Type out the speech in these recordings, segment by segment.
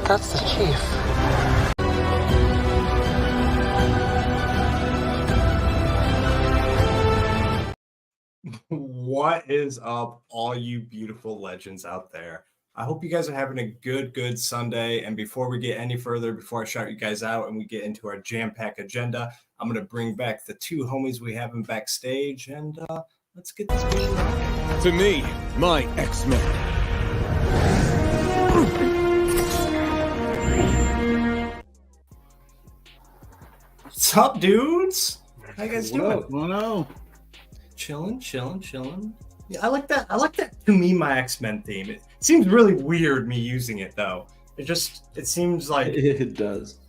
That's the chief. What is up, all you beautiful legends out there? I hope you guys are having a good Sunday. And before we get any further, before I shout you guys out and we get into our jam-packed agenda, I'm going to bring back the two homies we have in backstage, and let's get this bitch rocking. To me, my X-Men. What's up, dudes? How you guys doing? Well, Chilling. Yeah, I like that. To me, my X-Men theme. It seems really weird me using it though. It seems like it does.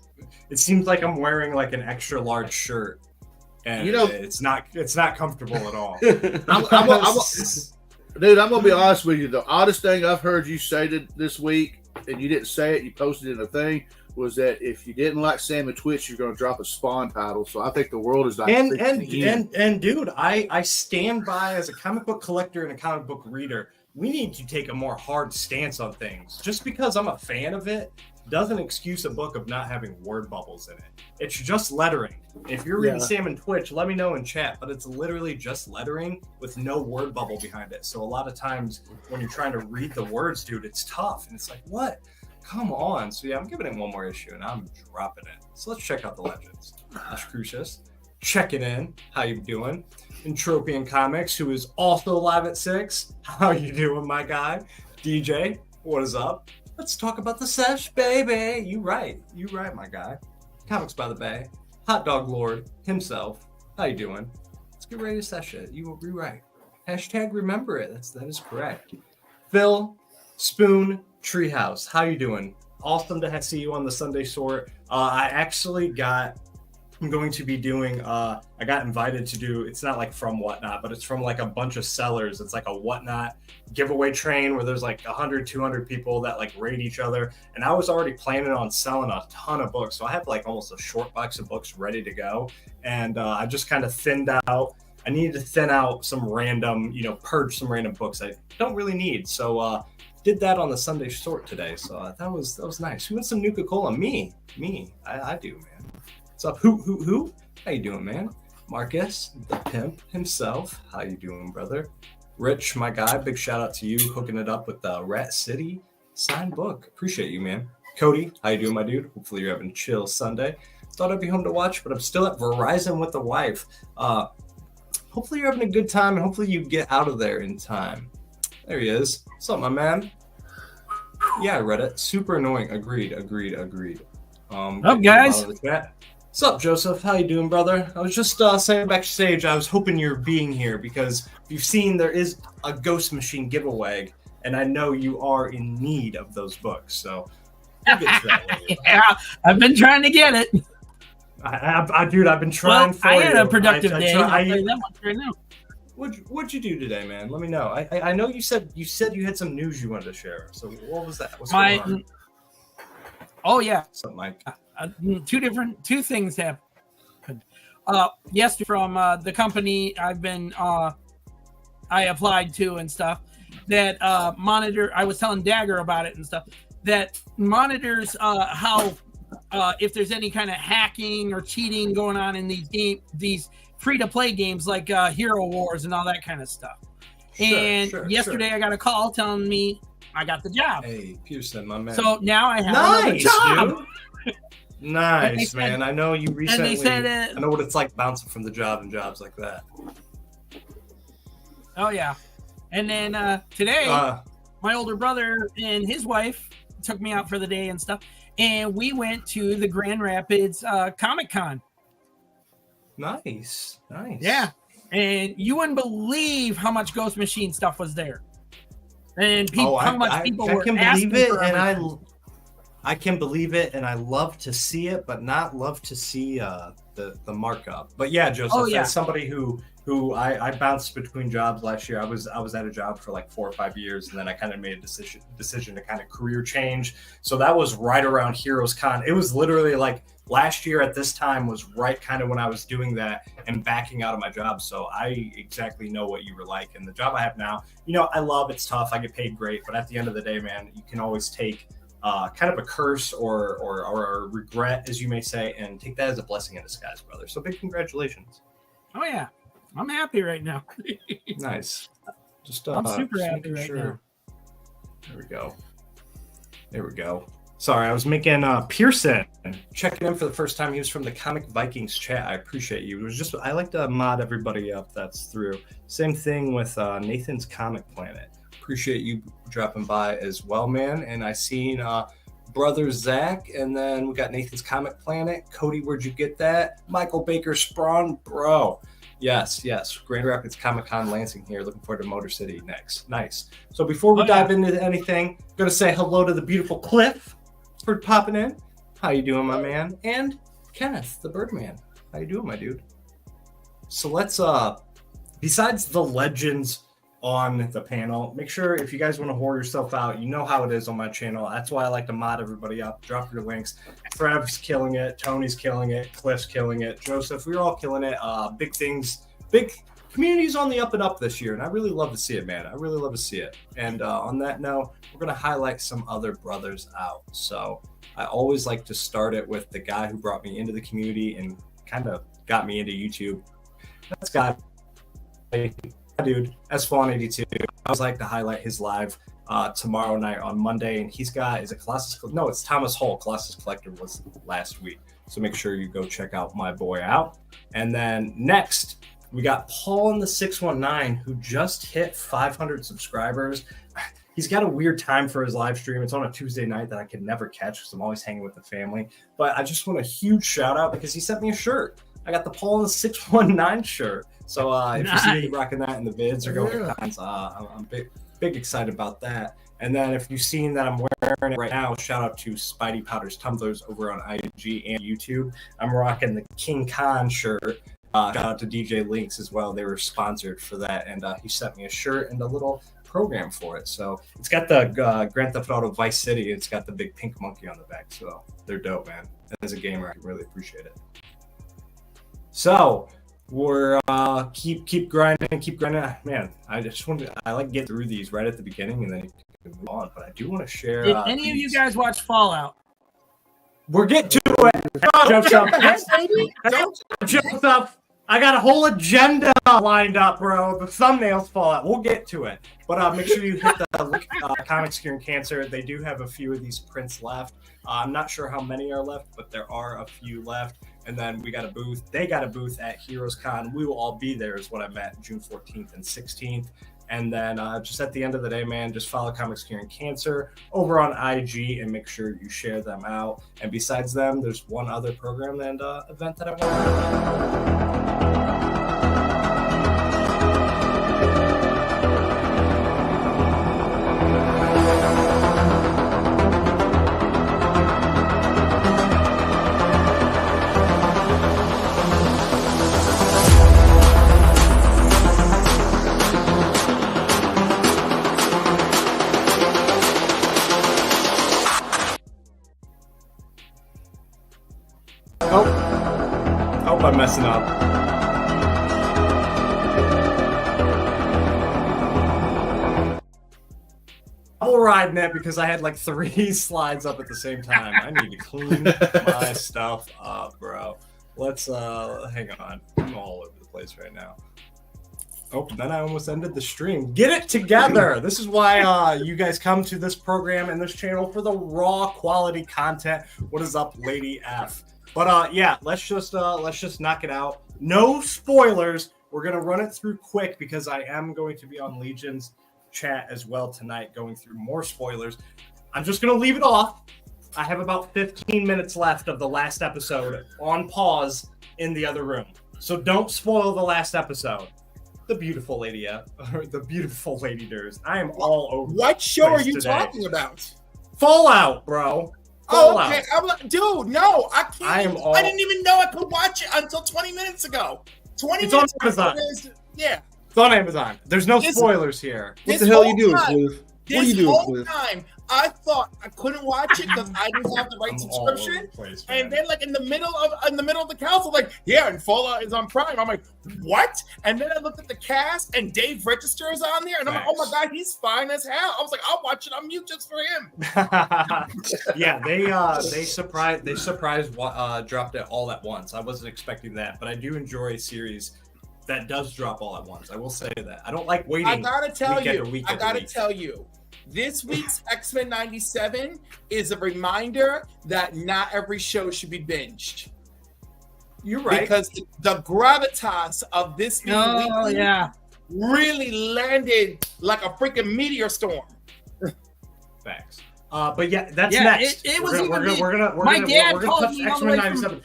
It seems like I'm wearing like an extra large shirt, and it's not comfortable at all. Dude, I'm gonna be honest with you. The oddest thing I've heard you say this week, and you didn't say it, you posted it in a thing, was that if you didn't like Sam and Twitch, you're going to drop a Spawn title. So I think the world is like and dude, I stand by, as a comic book collector and a comic book reader, we need to take a more hard stance on things. Just because I'm a fan of it doesn't excuse a book of not having word bubbles in it. It's just lettering. If you're reading Sam and Twitch, let me know in chat, but it's literally just lettering with no word bubble behind it. So a lot of times when you're trying to read the words, dude, it's tough. And it's like, what? Come on. So yeah, I'm giving it one more issue and I'm dropping it. So let's check out the legends. Ash Crucius, checking in. How you doing? Entropian Comics, who is also live at 6. How you doing, my guy? DJ, what is up? Let's talk about the Sesh, baby. You right, my guy. Comics by the Bay. Hot Dog Lord himself. How you doing? Let's get ready to sesh it. You will be right. Hashtag remember it. That is correct. Phil, Spoon, Treehouse, how you doing? Awesome to see you on the Sunday Sort. I'm going to be doing, I got invited to do, it's not like from Whatnot, but it's from like a bunch of sellers. It's like a Whatnot giveaway train where there's like 100, 200 people that like rate each other. And I was already planning on selling a ton of books. So I have like almost a short box of books ready to go. And I just kind of thinned out. I needed to thin out some random, purge some random books I don't really need. So, did that on the Sunday Sort today, so that was nice. Who wants some Nuka-Cola? Me. I do, man. What's up? Who? How you doing, man? Marcus, the pimp himself. How you doing, brother? Rich, my guy. Big shout out to you, hooking it up with the Rat City signed book. Appreciate you, man. Cody, how you doing, my dude? Hopefully you're having a chill Sunday. Thought I'd be home to watch, but I'm still at Verizon with the wife. Hopefully you're having a good time, and hopefully you get out of there in time. There he is. What's up, my man? Yeah, I read it. Super annoying. Agreed. Up, guys? What's up, Joseph? How you doing, brother? I was just saying backstage, I was hoping you're being here because you've seen there is a Ghost Machine giveaway, and I know you are in need of those books. So we'll get to that later. Yeah, I've been trying to get it. Dude, I've been trying for you. I had a productive day. I'll tell you that much right now. What'd you do today, man? Let me know. I know you said you had some news you wanted to share. So what was that? What's going on? Oh yeah. Something like two things happened. Yesterday from the company I applied to and stuff that monitor. I was telling Dagger about it and stuff that monitors how if there's any kind of hacking or cheating going on in these free-to-play games like Hero Wars and all that kind of stuff. Yesterday I got a call telling me I got the job. Hey, Pearson, my man. So now I have another job. Nice, man. I know you recently. And they said, I know what it's like bouncing from the job and jobs like that. Oh, yeah. And then today, my older brother and his wife took me out for the day and stuff. And we went to the Grand Rapids Comic-Con. Nice. Yeah. And you wouldn't believe how much Ghost Machine stuff was there. And how much people were asking for everything. I can believe it, and I love to see it, but not love to see the markup. But yeah, Joseph, as somebody who I bounced between jobs last year. I was at a job for like 4 or 5 years, and then I kind of made a decision to kind of career change. So that was right around Heroes Con. It was literally like last year at this time was right kind of when I was doing that and backing out of my job. So I exactly know what you were like. And the job I have now, I love, it's tough. I get paid great, but at the end of the day, man, you can always take kind of a curse or a regret, as you may say, and take that as a blessing in disguise, brother. So big congratulations. Oh yeah, I'm happy right now. Nice. Just I'm super just happy right now. There we go. There we go. Sorry, I was making Pearson checking in for the first time. He was from the Comic Vikings chat. I appreciate you. It was just I like to mod everybody up that's through. Same thing with Nathan's Comic Planet. Appreciate you dropping by as well, man. And I seen brother Zach, and then we got Nathan's Comic Planet. Cody, where'd you get that? Michael Baker Sprawn, bro. Yes. Grand Rapids Comic-Con Lansing here. Looking forward to Motor City next. Nice. So before we dive into anything, going to say hello to the beautiful Cliff for popping in. How you doing, my man? And Kenneth, the Birdman. How you doing, my dude? So let's, besides the legends on the panel, make sure if you guys want to whore yourself out, you know how it is on my channel. That's why I like to mod everybody up. Drop your links. Trev's killing it. Tony's killing it. Cliff's killing it. Joseph, we're all killing it. Big things, big communities on the up and up this year, and I really love to see it, man. I really love to see it. And on that note, we're going to highlight some other brothers out. So I always like to start it with the guy who brought me into the community and kind of got me into YouTube. That's got dude, S-Fawn82. I always like to highlight his live tomorrow night on Monday, and he's got it's Thomas Hull. Colossus Collector was last week, so make sure you go check out my boy out. And then next we got Paul in the 619, who just hit 500 subscribers. He's got a weird time for his live stream. It's on a Tuesday night that I can never catch because I'm always hanging with the family. But I just want a huge shout out because he sent me a shirt. I got the Paul in the 619 shirt. So if you see me rocking that in the vids or going to cons, I'm big excited about that. And then if you've seen that I'm wearing it right now, shout out to Spidey Powder's Tumblers over on IG and YouTube. I'm rocking the King Khan shirt. Shout out to DJ Links as well. They were sponsored for that. And he sent me a shirt and a little program for it. So it's got the Grand Theft Auto Vice City. It's got the big pink monkey on the back. So they're dope, man. As a gamer, I really appreciate it. So we're keep grinding, man. I like get through these right at the beginning and then you can move on. But I do want to share. Did any of you guys watch Fallout? We're getting to it. Jumps up. I got a whole agenda lined up, bro. The thumbnails fall out. We'll get to it. But make sure you hit the Comics Curing Cancer. They do have a few of these prints left. I'm not sure how many are left, but there are a few left. And then we got a booth. They got a booth at Heroes Con. We will all be there is what I meant, June 14th and 16th. And then just at the end of the day, man, just follow Comics Curing Cancer over on IG and make sure you share them out. And besides them, there's one other program and event that I want to I'm messing up. I'm riding it because I had like 3 slides up at the same time. I need to clean my stuff up, bro. Let's hang on. I'm all over the place right now. Oh, then I almost ended the stream. Get it together. This is why you guys come to this program and this channel for the raw quality content. What is up, Lady F? But yeah, let's just knock it out. No spoilers. We're gonna run it through quick because I am going to be on Legion's chat as well tonight, going through more spoilers. I'm just gonna leave it off. I have about 15 minutes left of the last episode on pause in the other room, so don't spoil the last episode. The beautiful lady, the beautiful Lady Durs. I am all over. What show are you talking about? Fallout, bro. Oh, okay. Dude, no, I can't. I didn't even know I could watch it until 20 minutes ago. 20 it's minutes on Amazon. Yeah. It's on Amazon. There's no spoilers here. What the hell are you doing, Cliff? What are you doing, Cliff? Time, I thought I couldn't watch it because I didn't have the right I'm all over subscription. the place, man. And then, like in the middle of the council, like, yeah, and Fallout is on Prime. I'm like, what? And then I looked at the cast, and Dave Register is on there, and I'm like, oh my god, he's fine as hell. I was like, I'll watch it on mute just for him. Yeah, they surprised dropped it all at once. I wasn't expecting that, but I do enjoy a series that does drop all at once. I will say that. I don't like waiting. I gotta tell week. you, this week's X-Men 97 is a reminder that not every show should be binged. You're right. Because the gravitas of this weekly really landed like a freaking meteor storm. Facts. But yeah, that's next. We're gonna touch X-Men 97.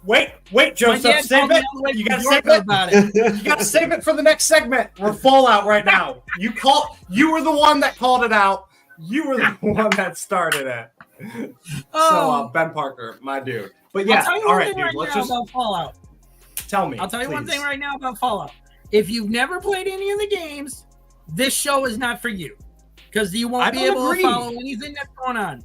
Wait, Joseph, save it. You gotta save it. About it. You gotta save it for the next segment. We're Fallout right now. You were the one that called it out. You were the one that started it. So Ben Parker, my dude. But yeah, all right, dude. Let's just about Fallout. Tell me. I'll tell you one thing right now about Fallout. If you've never played any of the games, this show is not for you because you won't be able to follow anything that's going on.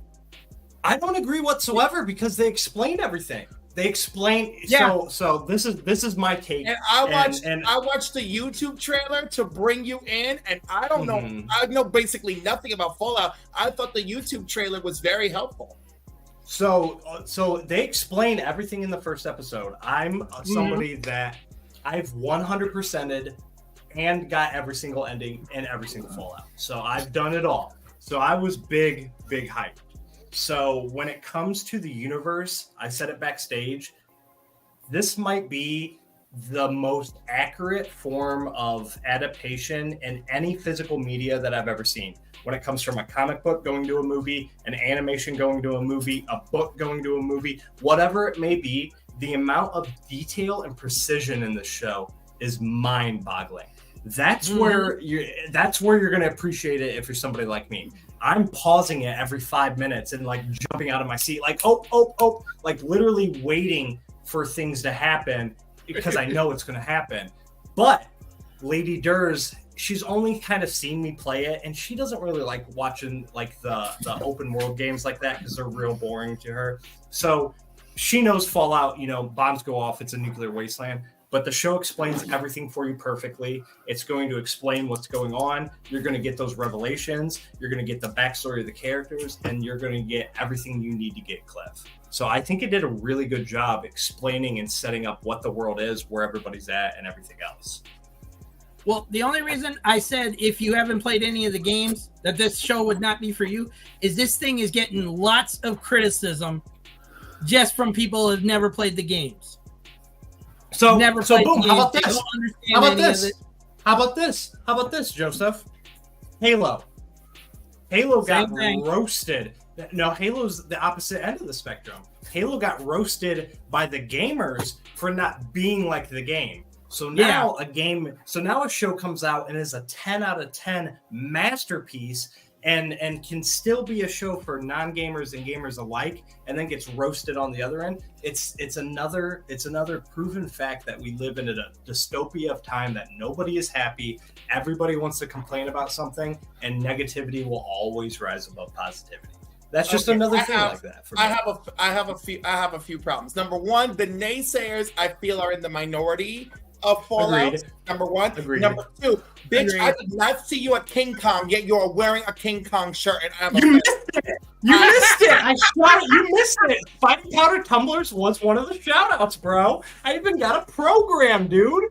I don't agree whatsoever because they explained everything. They explain. So this is my take. And I watched the YouTube trailer to bring you in, and I don't know. I know basically nothing about Fallout. I thought the YouTube trailer was very helpful. So they explain everything in the first episode. I'm somebody that I've 100%ed and got every single ending in every single Fallout. So I've done it all. So I was big hype. So when it comes to the universe, I said it backstage, this might be the most accurate form of adaptation in any physical media that I've ever seen. When it comes from a comic book going to a movie, an animation going to a movie, a book going to a movie, whatever it may be, the amount of detail and precision in the show is mind-boggling. That's where you're going to appreciate it if you're somebody like me. I'm pausing it every 5 minutes and like jumping out of my seat, like oh, like literally waiting for things to happen because I know it's going to happen. But Lady Durs, she's only kind of seen me play it, and she doesn't really like watching like the open world games like that because they're real boring to her. So she knows Fallout, bombs go off, it's a nuclear wasteland. But the show explains everything for you perfectly. It's going to explain what's going on. You're going to get those revelations. You're going to get the backstory of the characters, and you're going to get everything you need to get Cliff. So I think it did a really good job explaining and setting up what the world is, where everybody's at, and everything else. Well, the only reason I said if you haven't played any of the games that this show would not be for you is this thing is getting lots of criticism just from people who have never played the games. So boom, how about this, Joseph? Halo got roasted. No, Halo's the opposite end of the spectrum. Halo got roasted by the gamers for not being like the game. So now a show comes out and is a 10 out of 10 masterpiece and can still be a show for non-gamers and gamers alike, and then gets roasted on the other end. It's another proven fact that we live in a dystopia of time that nobody is happy. Everybody wants to complain about something, and negativity will always rise above positivity. That's just another thing like that. For me. I have a few problems. Number one, the naysayers I feel are in the minority of Fallout. Agreed. Number one. Agreed. Number two, bitch, agreed. I did not see you at King Kong, yet you're wearing a King Kong shirt. And you missed it. You missed it. I shot it. You missed it. Fighting Powder Tumblers was one of the shout-outs, bro. I even got a program, dude.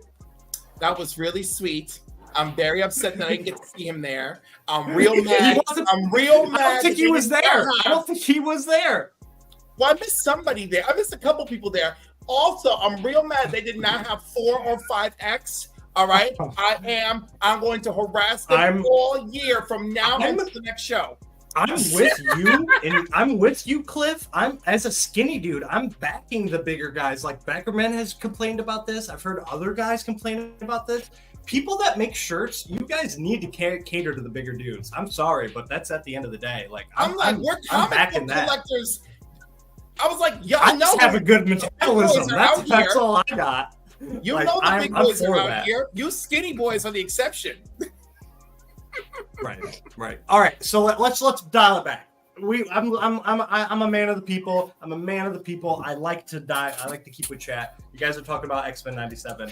That was really sweet. I'm very upset that I didn't get to see him there. I'm real mad. I don't think he was there. Well, I missed somebody there. I missed a couple people there. Also, I'm real mad they did not have 4 or 5X. All right, I'm going to harass them all year from now until the next show. I'm with you, and I'm with you, Cliff. I'm as a skinny dude. I'm backing the bigger guys. Like Beckerman has complained about this. I've heard other guys complain about this. People that make shirts, you guys need to cater to the bigger dudes. I'm sorry, but that's at the end of the day. Like I'm backing that. Collectors. I was like, I know have a good metabolism. That's all I got. You know the big boys are out here. You skinny boys are the exception. Right. All right. So let's dial it back. I'm a man of the people. I like to keep with chat. You guys are talking about X-Men 97.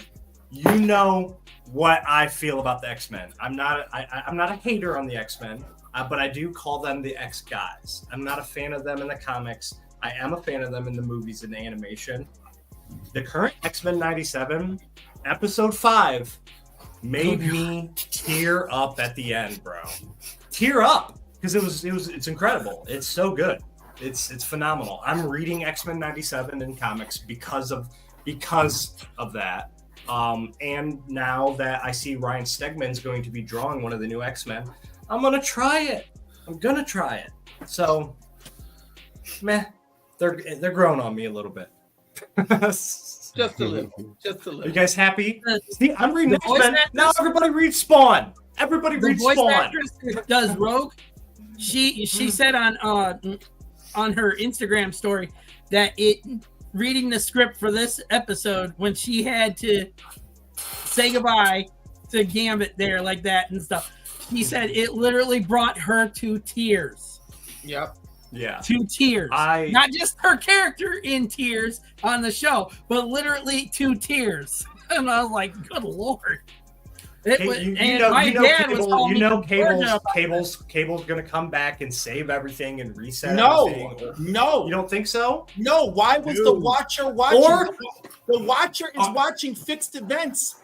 You know what I feel about the X-Men. I'm not a hater on the X-Men, but I do call them the X guys. I'm not a fan of them in the comics. I am a fan of them in the movies and the animation. The current X-Men 97 episode 5 made me tear up at the end, bro. Tear up because it's incredible. It's so good. It's phenomenal. I'm reading X-Men 97 in comics because of that. And now that I see Ryan Stegman's going to be drawing one of the new X-Men, I'm gonna try it. So, meh, they're growing on me a little bit. Just a little. You guys happy? See, I'm reading X-Men. Now everybody read Spawn. Everybody read Spawn. The voice actress that does Rogue, she said on her Instagram story that reading the script for this episode when she had to say goodbye to Gambit there like that and stuff. He said it literally brought her to tears. Yep. Yeah. To tears. Not just her character in tears on the show, but literally to tears. And I was like, good Lord. Cable's gonna come back and save everything and reset everything. No. You don't think so? No. Why was the Watcher watching? The Watcher is watching fixed events.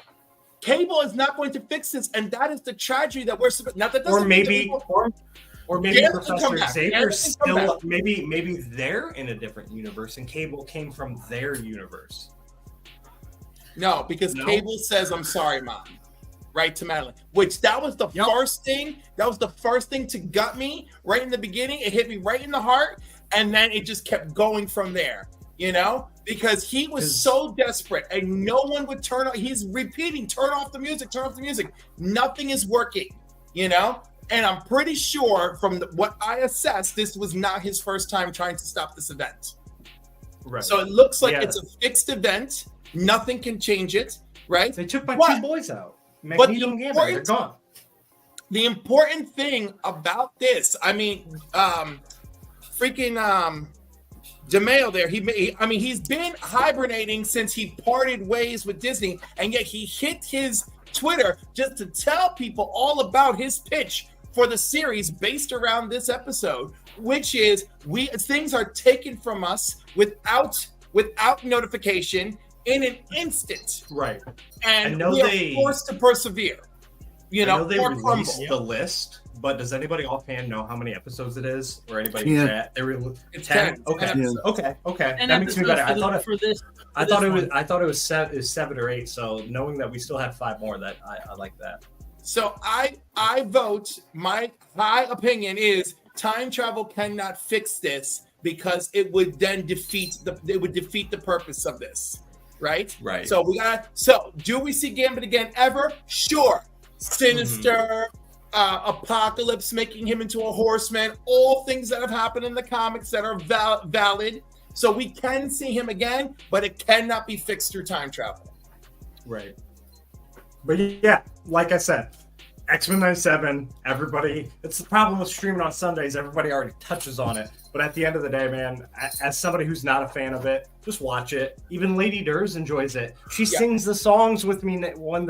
Cable is not going to fix this, and that is the tragedy that we're. Now that doesn't or maybe Professor Xavier still maybe they're in a different universe, and Cable came from their universe. No, because Cable says, "I'm sorry, Mom." Right to Madeline, which that was the first thing. That was the first thing to gut me right in the beginning. It hit me right in the heart, and then it just kept going from there. Because he was so desperate, and no one would turn on. He's repeating, "Turn off the music, turn off the music." Nothing is working. And I'm pretty sure from what I assessed, this was not his first time trying to stop this event. Right. So it looks like it's a fixed event. Nothing can change it. Right. They took my 2 boys out. But they're gone. The important thing about this, DeMeo there, he's been hibernating since he parted ways with Disney, and yet he hit his Twitter just to tell people all about his pitch for the series based around this episode, which is things are taken from us without notification in an instant. Right. And we are forced to persevere. I know they released the list, but does anybody offhand know how many episodes it is? Or anybody in chat? It's 10. Okay. That makes me better. I thought it was 7 or 8. So knowing that we still have 5 more, that I like that. So I vote. My high opinion is time travel cannot fix this because it would then defeat the purpose of this. Right. So do we see Gambit again ever? Sure. Sinister, Apocalypse making him into a horseman, all things that have happened in the comics that are valid. So we can see him again, but it cannot be fixed through time travel. Right. But yeah, like I said, X-Men 97, everybody, it's the problem with streaming on Sundays. Everybody already touches on it. But at the end of the day, man, as somebody who's not a fan of it, just watch it. Even Lady Durs enjoys it. She sings the songs with me when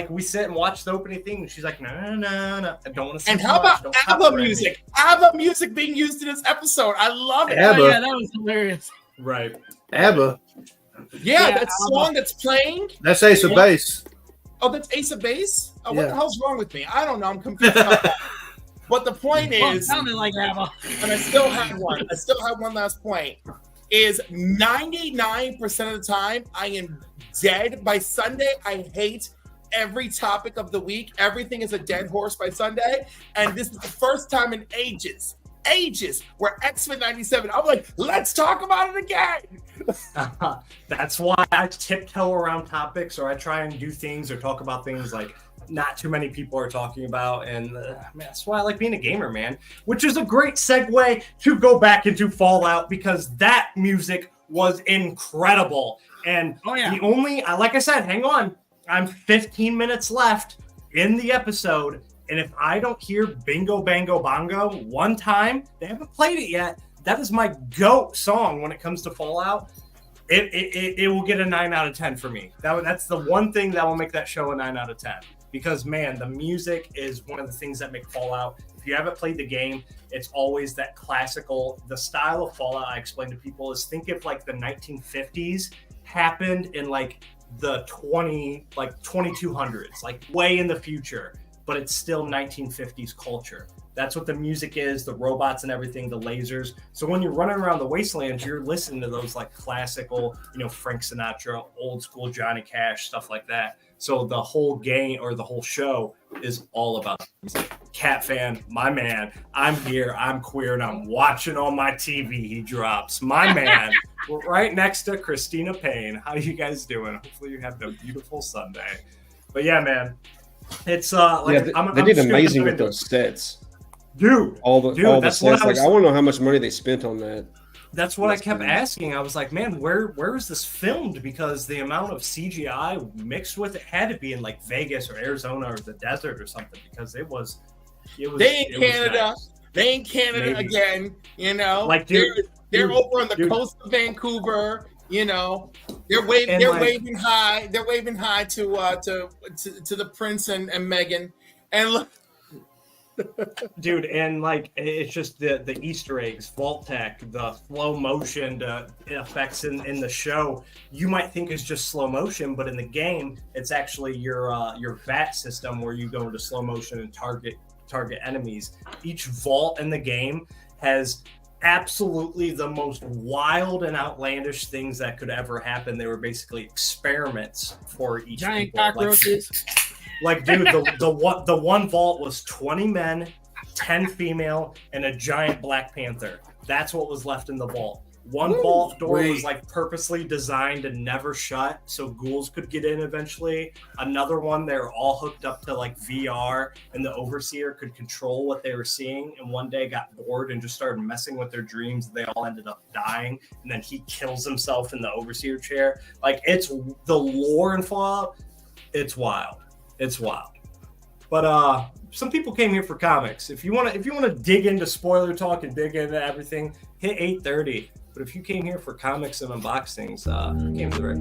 we sit and watch the opening thing. And she's like, no. I don't want to sing. And how about ABBA music? ABBA music being used in this episode. I love it. ABBA. Oh, yeah, that was hilarious. Right. ABBA. Yeah, that song that's playing. That's Ace of Base. Oh, that's Ace of Base? Oh, what the hell's wrong with me? I don't know. I'm confused about that. But the point is, sounded like ABBA. And I still have one. I still have one last point. Is 99% of the time I am dead by Sunday. I hate every topic of the week. Everything is a dead horse by Sunday. And this is the first time in ages where X-Men 97, I'm like, let's talk about it again. That's why I tiptoe around topics, or I try and do things or talk about things like not too many people are talking about, and that's why I like being a gamer, man. Which is a great segue to go back into Fallout, because that music was incredible. And like I said, hang on, I'm 15 minutes left in the episode, And if I don't hear Bingo Bango Bongo one time, they haven't played it yet. That is my GOAT song when it comes to Fallout. It will get a 9 out of 10 for me. That's the one thing that will make that show a 9 out of 10. Because, man, the music is one of the things that make Fallout. If you haven't played the game, it's always that classical. The style of Fallout I explain to people is, think if like the 1950s happened in like the 2200s, like way in the future, but it's still 1950s culture. That's what the music is, the robots and everything, the lasers. So when you're running around the wastelands, you're listening to those like classical, Frank Sinatra, old school Johnny Cash, stuff like that. So the whole game or the whole show is all about music. Cat fan, my man, I'm here, I'm queer, and I'm watching on my TV. He drops. My man, we're right next to Christina Payne. How you guys doing? Hopefully you have a beautiful Sunday. But yeah, man, it's they did amazing with those sets. Dude, all the sets. I want to know how much money they spent on that. That's what I kept asking. I was like, man, where is this filmed? Because the amount of CGI mixed with it had to be in like Vegas or Arizona or the desert or something, because it was they in Canada. Nice. They in Canada Maybe. Again. Like they're over on the coast of Vancouver. They're waving high. They're waving high to the prince and Meghan. And look. Dude, and like it's just the Easter eggs, vault tech, the slow motion, the effects in the show. You might think it's just slow motion, but in the game, it's actually your VAT system where you go into slow motion and target enemies. Each vault in the game has absolutely the most wild and outlandish things that could ever happen. They were basically experiments for each giant cockroaches. Like, dude, the one vault was 20 men, 10 female, and a giant Black Panther. That's what was left in the vault. One vault door was like purposely designed to never shut, so ghouls could get in eventually. Another one, they were all hooked up to like VR, and the overseer could control what they were seeing. And one day got bored and just started messing with their dreams. They all ended up dying, and then he kills himself in the overseer chair. Like, it's the lore in Fallout. It's wild. It's wild. But some people came here for comics. If you want to dig into spoiler talk and dig into everything, hit 8:30. But if you came here for comics and unboxings, you came to the right.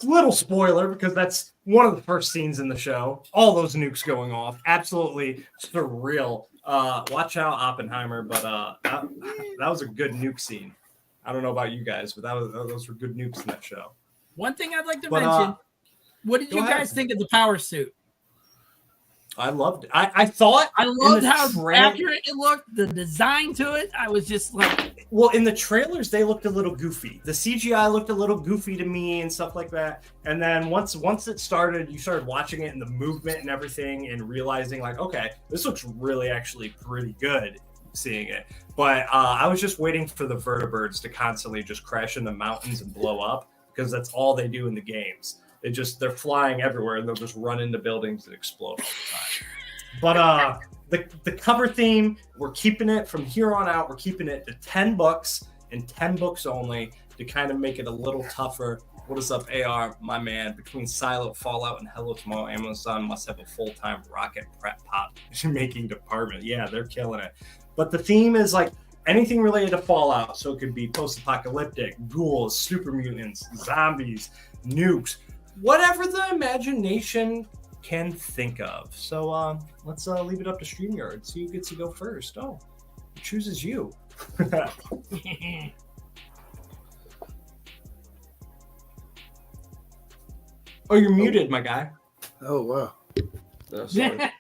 Little spoiler, because that's one of the first scenes in the show. All those nukes going off, absolutely surreal. Watch out, Oppenheimer, but that was a good nuke scene. I don't know about you guys, but those were good nukes in that show. One thing I'd like to mention: what did you guys think of the power suit? I loved it. I thought I loved how accurate it looked. The design to it, I was just like, well, in the trailers they looked a little goofy. The CGI looked a little goofy to me and stuff like that. And then once it started, you started watching it and the movement and everything, and realizing like, okay, this looks really actually pretty good. Seeing it, but I was just waiting for the vertibirds to constantly just crash in the mountains and blow up, because that's all they do in the games. They're flying everywhere and they'll just run into buildings and explode all the time. But the cover theme, we're keeping it from here on out. We're keeping it to 10 books and 10 books only to kind of make it a little tougher. What is up, AR, my man? Between Silent Fallout and Hello Tomorrow, Amazon must have a full-time rocket prep pop making department. Yeah, they're killing it. But the theme is like anything related to Fallout. So it could be post-apocalyptic, ghouls, super mutants, zombies, nukes, whatever the imagination can think of. So let's leave it up to StreamYard. See who gets to go first. Oh, it chooses you. Oh, you're muted, my guy. Oh, wow. Oh, sorry.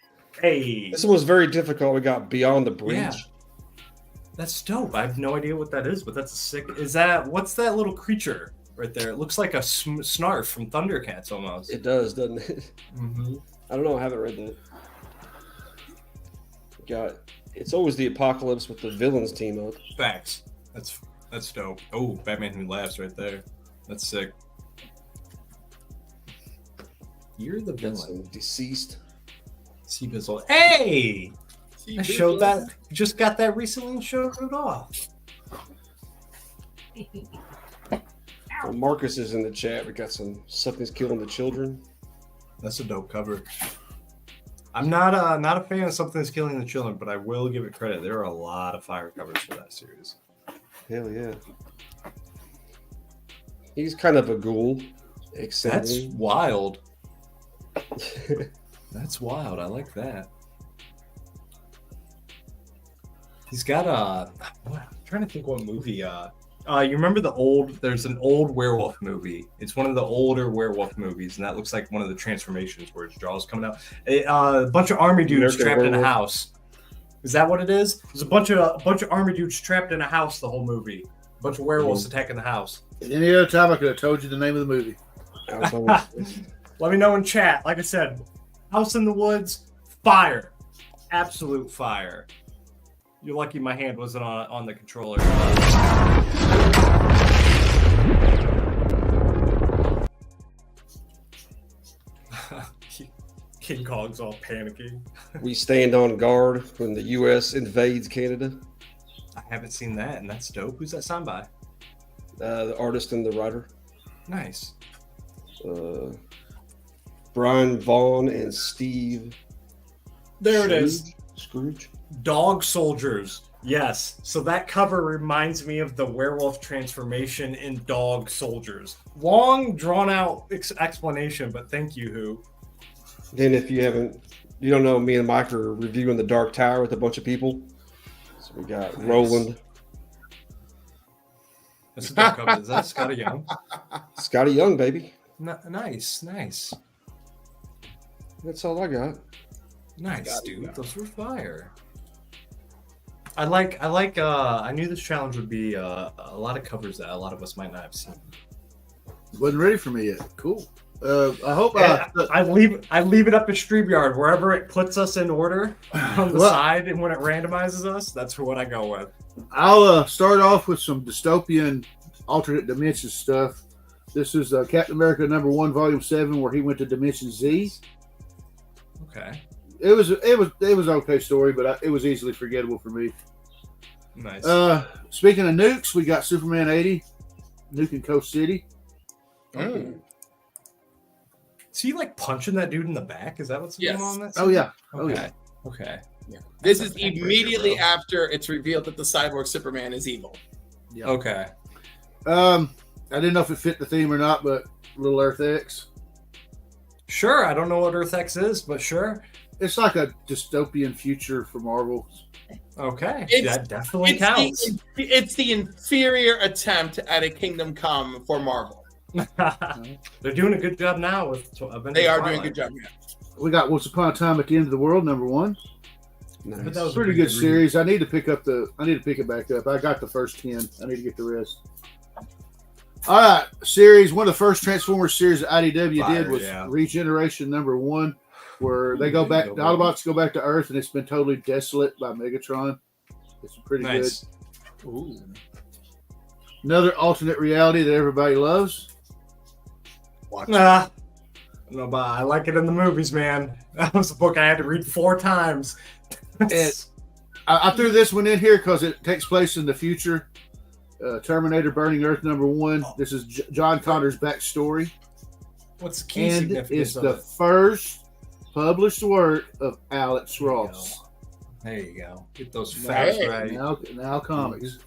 Hey. This one was very difficult. We got Beyond the Breach. Yeah. That's dope. I have no idea what that is, but that's a sick... What's that little creature right there? It looks like a Snarf from Thundercats almost. It does, doesn't it? Mm-hmm. I don't know. I haven't read that. It's always the apocalypse with the villains team up. Facts. That's dope. Oh, Batman Who Laughs right there. That's sick. You're the villain. Deceased. Sea Bizzle. Hey! I showed that. Just got that recently and showed it off. Well, Marcus is in the chat. We got something's killing the children. That's a dope cover. I'm not a fan of Something's Killing the Children, but I will give it credit. There are a lot of fire covers for that series. Hell yeah. He's kind of a ghoul. That's wild. That's wild. I like that. He's got I'm trying to think what movie. You remember there's an old werewolf movie. It's one of the older werewolf movies, and that looks like one of the transformations where his jaw's coming out. A bunch of army dudes American trapped in a Werewolf. house. Is that what it is? There's a bunch of army dudes trapped in a house the whole movie. A bunch of werewolves attacking the house. Any other time I could have told you the name of the movie. Let me know in chat. Like I said, House in the Woods, fire. Absolute fire. You're lucky my hand wasn't on the controller. King Kong's all panicking. We stand on guard when the U.S. invades Canada. I haven't seen that, and that's dope. Who's that signed by? The artist and the writer. Nice. Brian Vaughn and Steve. There it is. Scrooge. Dog Soldiers. Yes. So that cover reminds me of the werewolf transformation in Dog Soldiers. Long, drawn out explanation, but thank you, Who. Then if you don't know, me and Mike are reviewing The Dark Tower with a bunch of people. So we got Roland. That's a dope cover. Is that Scotty Young? Scotty Young, baby. Nice. That's all I got. Nice, dude. Those were fire. I knew this challenge would be a lot of covers that a lot of us might not have seen. Wasn't ready for me yet. Cool. I hope I leave it up to StreamYard wherever it puts us in order on the side, and when it randomizes us, that's what I go with. I'll start off with some dystopian alternate dimension stuff. This is Captain America #1, Volume 7, where he went to Dimension Z. Okay. It was an okay story, but it was easily forgettable for me. Nice. Speaking of nukes, we got Superman 80, nuking Coast City. Mm. Is he like punching that dude in the back? Is that what's going on? That Oh yeah. Okay. Yeah. This is immediately after it's revealed that the cyborg Superman is evil. Yeah. Okay. I didn't know if it fit the theme or not, but Little Earth X. Sure. I don't know what Earth X is, but sure. It's like a dystopian future for Marvel. Okay. That definitely counts. It's the inferior attempt at a Kingdom Come for Marvel. They're doing a good job now with Avengers. They are Twilight. doing a good job. Yeah. We got Once Upon a Time at the End of the World, #1. Nice. But that was a Pretty good series. I need to pick it back up. I got the first 10. I need to get the rest. All right, series. One of the first Transformers series that IDW did was Regeneration #1, where they go back. The Autobots go back to Earth, and it's been totally desolate by Megatron. It's pretty good. Ooh. Another alternate reality that everybody loves. Nah. No, but I like it in the movies, man. That was a book I had to read 4 times. I threw this one in here because it takes place in the future. Terminator Burning Earth #1. This is John Connor's backstory. What's the key And significance it's of the it? first published work of Alex Ross. There you go. Get those facts right. Now comics.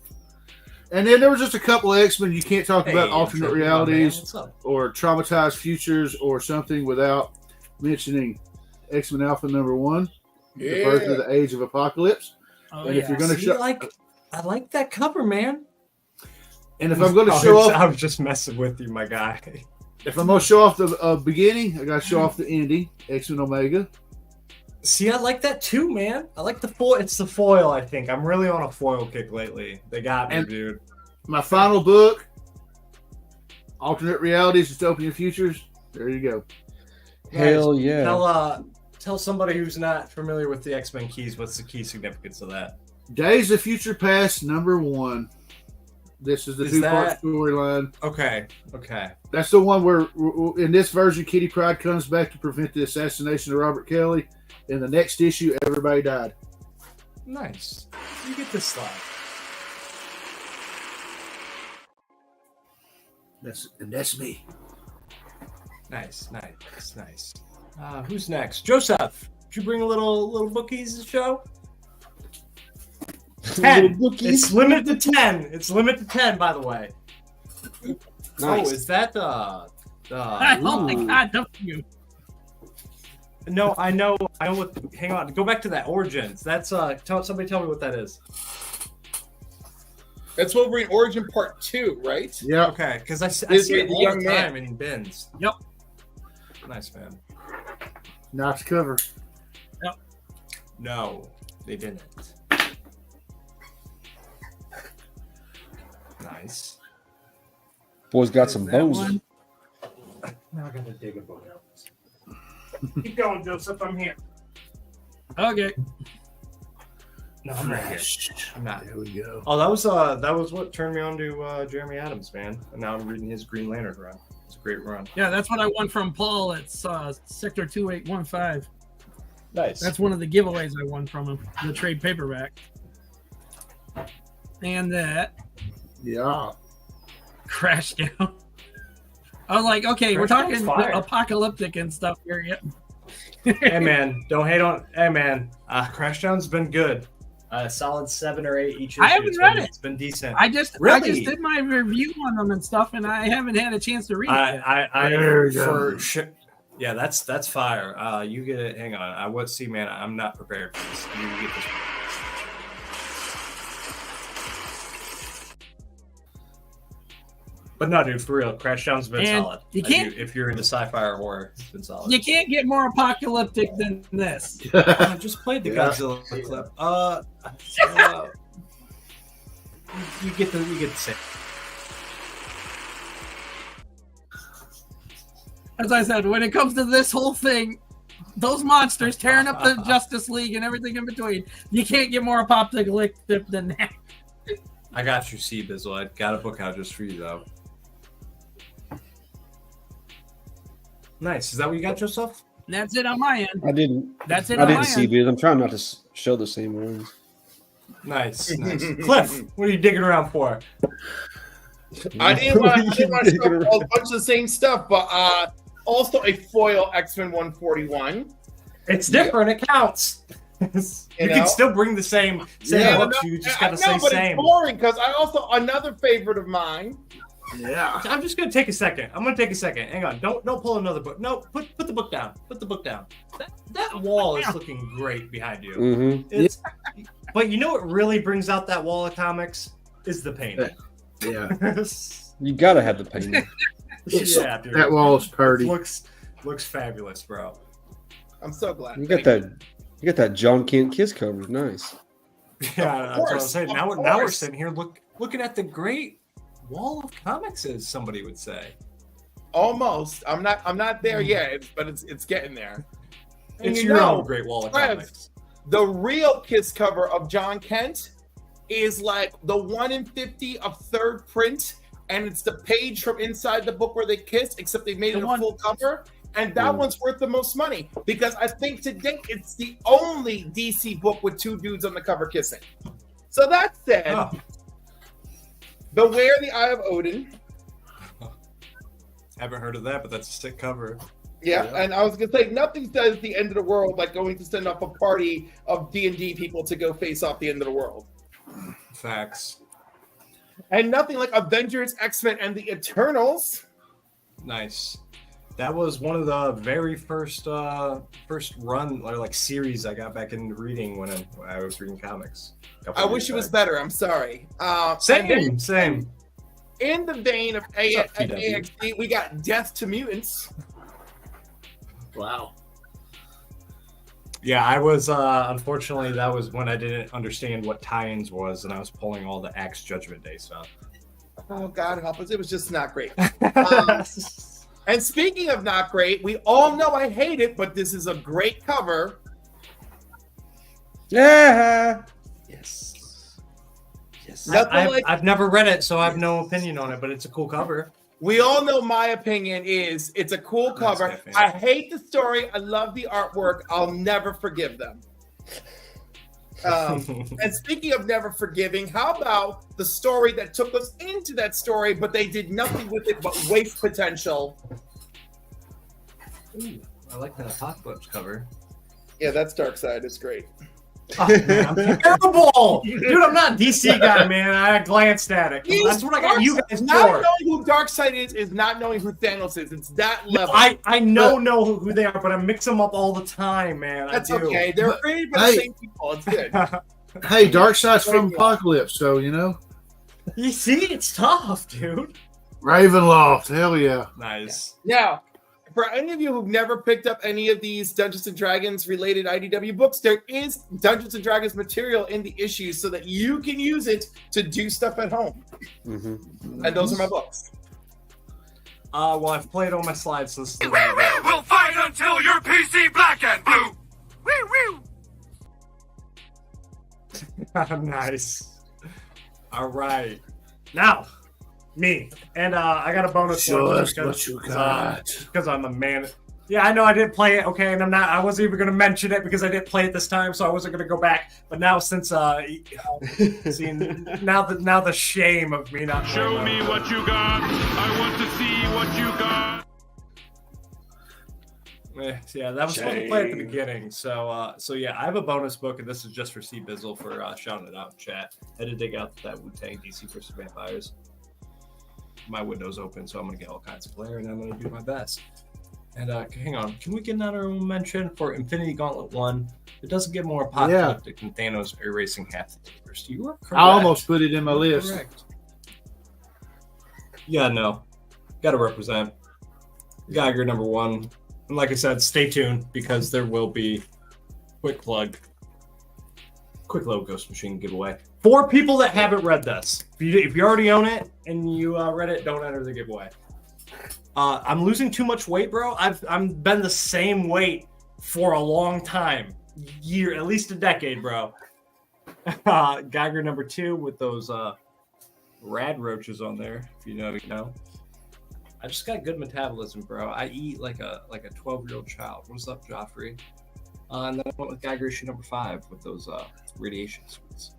And then there was just a couple of X-Men. You can't talk about alternate realities or traumatized futures or something without mentioning X-Men Alpha #1, the birth of the Age of Apocalypse. Oh, If you're going to show, I like that cover, man. and if I'm going to show off, I was just messing with you, my guy. if I'm going to show off the beginning, I got to show off the ending, X-Men Omega. See, I like that too, man. I like the foil. It's the foil, I think. I'm really on a foil kick lately. They got me, dude. My final book, Alternate Realities, Dystopian Futures. There you go. Hell yeah. Tell somebody who's not familiar with the X-Men keys, what's the key significance of that? Days of Future Past #1. This is the two-part storyline. Okay. That's the one where, in this version, Kitty Pryde comes back to prevent the assassination of Robert Kelly. In the next issue, everybody died. Nice. You get this slide. That's me. Nice. Who's next? Joseph, did you bring a little bookies to show? 10. It's limited to 10. It's limited to 10, by the way. Nice. Oh, is that the Oh my God, W. No, I know what. Hang on, go back to that Origins. That's somebody tell me what that is. That's Wolverine Origin Part 2, right? Yeah. Okay, because I see it all the time in bins. Yep. Nice, man. Nice cover. Yep. No, they didn't. Nice. Boy's got some bones. One. Now I gotta dig a book out. Keep going, Joseph. I'm here. Okay. No, I'm not here. I'm not. There we go. Oh, that was what turned me on to Jeremy Adams, man. And now I'm reading his Green Lantern run. It's a great run. Yeah, that's what I won from Paul. It's Sector 2815. Nice. That's one of the giveaways I won from him, the trade paperback. And that Yeah. crashed down. I was like, okay, we're Crash talking Down's fire. apocalyptic and stuff here. Yeah. Hey man, don't hate on. Hey man, Crashdown's been good. Solid 7 or 8 each issue. I haven't read it. It's been decent. I just Really? did my review on them and stuff, and I haven't had a chance to read it. I There we for go. sure. Yeah, that's fire. You get it. Hang on. I would see, man. I'm not prepared for this. You get this. But no, dude, for real, Crashdown's been And solid. you can't- If you're into sci-fi or horror, it's been solid. You can't get more apocalyptic than this. I just played the Godzilla clip. You get the same. As I said, when it comes to this whole thing, those monsters tearing up the Justice League and everything in between, you can't get more apocalyptic than that. I got you, C Bizzle. I got a book out just for you, though. Nice. Is that what you got, Joseph? And that's it on my end. I didn't. That's it I on my didn't see end. it. I'm trying not to show the same ones. Nice. Cliff, what are you digging around for? I didn't want to show a bunch of the same stuff, but also a foil X-Men 141. It's different. It counts. You know? can still bring the same books. You just gotta say but same. it's boring because I also another favorite of mine. Yeah. I'm just gonna take a second. I'm gonna take a second. Hang on. Don't pull another book. No, put the book down. Put the book down. That wall is looking great behind you. Mm-hmm. It's, but you know what really brings out that wall of comics is the painting. Yeah. You gotta have the painting. Yeah, dude. That wall is pretty. Looks fabulous, bro. I'm so glad. You got that. You got that John Kent Kiss cover. Nice. Yeah, that's what I'm course, saying. of Now we're course. sitting here looking at the great wall of comics, as somebody would say. Almost. I'm not there yet, but it's getting there. And It's you your know, own great wall of Trev, comics. The real Kiss cover of John Kent is like the 1 in 50 of third print, and it's the page from inside the book where they kiss, except they made it a full cover. And that one's worth the most money because I think to date it's the only DC book with 2 dudes on the cover kissing. So that said, Beware the Eye of Odin. Haven't heard of that, but that's a sick cover. Yeah, and I was gonna say nothing says the end of the world like going to send off a party of D&D people to go face off the end of the world. Facts. And nothing like Avengers, X-Men, and the Eternals. Nice. That was one of the very first run or like series I got back into reading when I was reading comics. I wish it was better. I'm sorry. Same. In the vein of What's up, PW? AXD, we got Death to Mutants. Wow. Yeah, I was unfortunately that was when I didn't understand what tie-ins was, and I was pulling all the Axe Judgment Day stuff. Oh God help us! It was just not great. And speaking of not great, we all know I hate it, but this is a great cover. Yeah. Yes. Nothing I've never read it, so I have no opinion on it, but it's a cool cover. We all know my opinion is it's a cool cover. definitely. I hate the story. I love the artwork. I'll never forgive them. And speaking of never forgiving, how about the story that took us into that story, but they did nothing with it but waste potential? Ooh, I like that Apocalypse cover. Yeah, that's Darkseid. It's great. Oh, man, I'm terrible, dude. I'm not a DC guy, man. I glanced at it. That's what I got you guys not for. Knowing who Darkseid is not knowing who Thanos is. It's that level. I know who they are, but I mix them up all the time, man. That's I do. okay. They're created by the same people. It's good. Hey, Darkseid's from Apocalypse, so you know. You see, it's tough, dude. Ravenloft, hell yeah. Nice. Now, for any of you who've never picked up any of these Dungeons and Dragons related IDW books, there is Dungeons and Dragons material in the issues so that you can use it to do stuff at home. Mm-hmm. And those are my books. Well, I've played all my slides, so this is We'll fight until your PC black and blue. Woo woo. Nice. All right. Now, me. And I got a bonus Show one us what you got. because I'm a man. Yeah, I know I didn't play it. Okay, and I wasn't even going to mention it because I didn't play it this time, so I wasn't going to go back. But now, since see, now the shame of me not Show me what you got. I want to see what you got. Yeah, that was fun to play at the beginning. So yeah, I have a bonus book, and this is just for C Bizzle for shouting it out in chat. I had to dig out that Wu-Tang DC vs. Vampires. My window's open, so I'm gonna get all kinds of glare, and I'm gonna do my best. And hang on, can we get an honorable mention for Infinity Gauntlet 1? It doesn't get more apocalyptic than Thanos erasing half the universe. You are correct. I almost put it in my list. Correct. Yeah, no, gotta represent Geiger number 1. And like I said, stay tuned because there will be quick little Ghost Machine giveaway. 4 people that haven't read this. If you already own it and you read it, don't enter the giveaway. I'm losing too much weight, bro. I've been the same weight for a long time, at least a decade, bro. Geiger number 2 with those rad roaches on there. If you know, you know. I just got good metabolism, bro. I eat like a 12-year-old child. What's up, Joffrey? And then I went with Geiger issue number 5 with those radiation suits.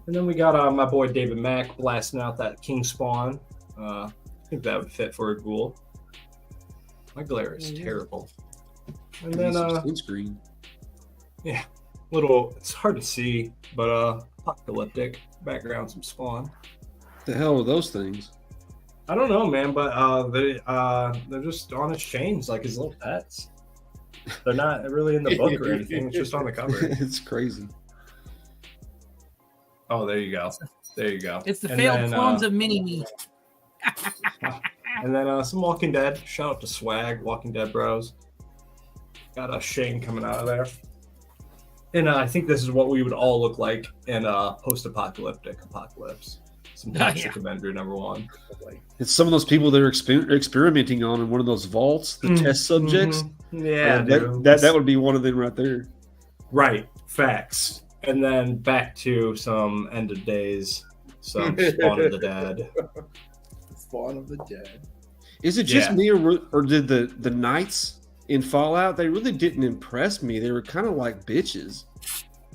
And then we got my boy David Mack blasting out that King Spawn. I think that would fit for a ghoul. My glare is terrible. And then screen. Yeah, it's hard to see, but apocalyptic background, some Spawn. The hell are those things? I don't know, man, but they're just on his chains like his little pets. They're not really in the book or anything. It's just on the cover. It's crazy. Oh, there you go. There you go. It's the failed clones of Mini-Me. And then some Walking Dead. Shout out to Swag, Walking Dead bros. Got a Shane coming out of there. And I think this is what we would all look like in post-apocalyptic apocalypse. Some Toxic Avenger number 1. It's some of those people that are experimenting on in one of those vaults, the test subjects. Mm-hmm. Yeah, that would be one of them right there. Right, facts. And then back to some End of Days, some Spawn of the Dead. Spawn of the Dead. Is it just me, or did the knights in Fallout? They really didn't impress me. They were kind of like bitches.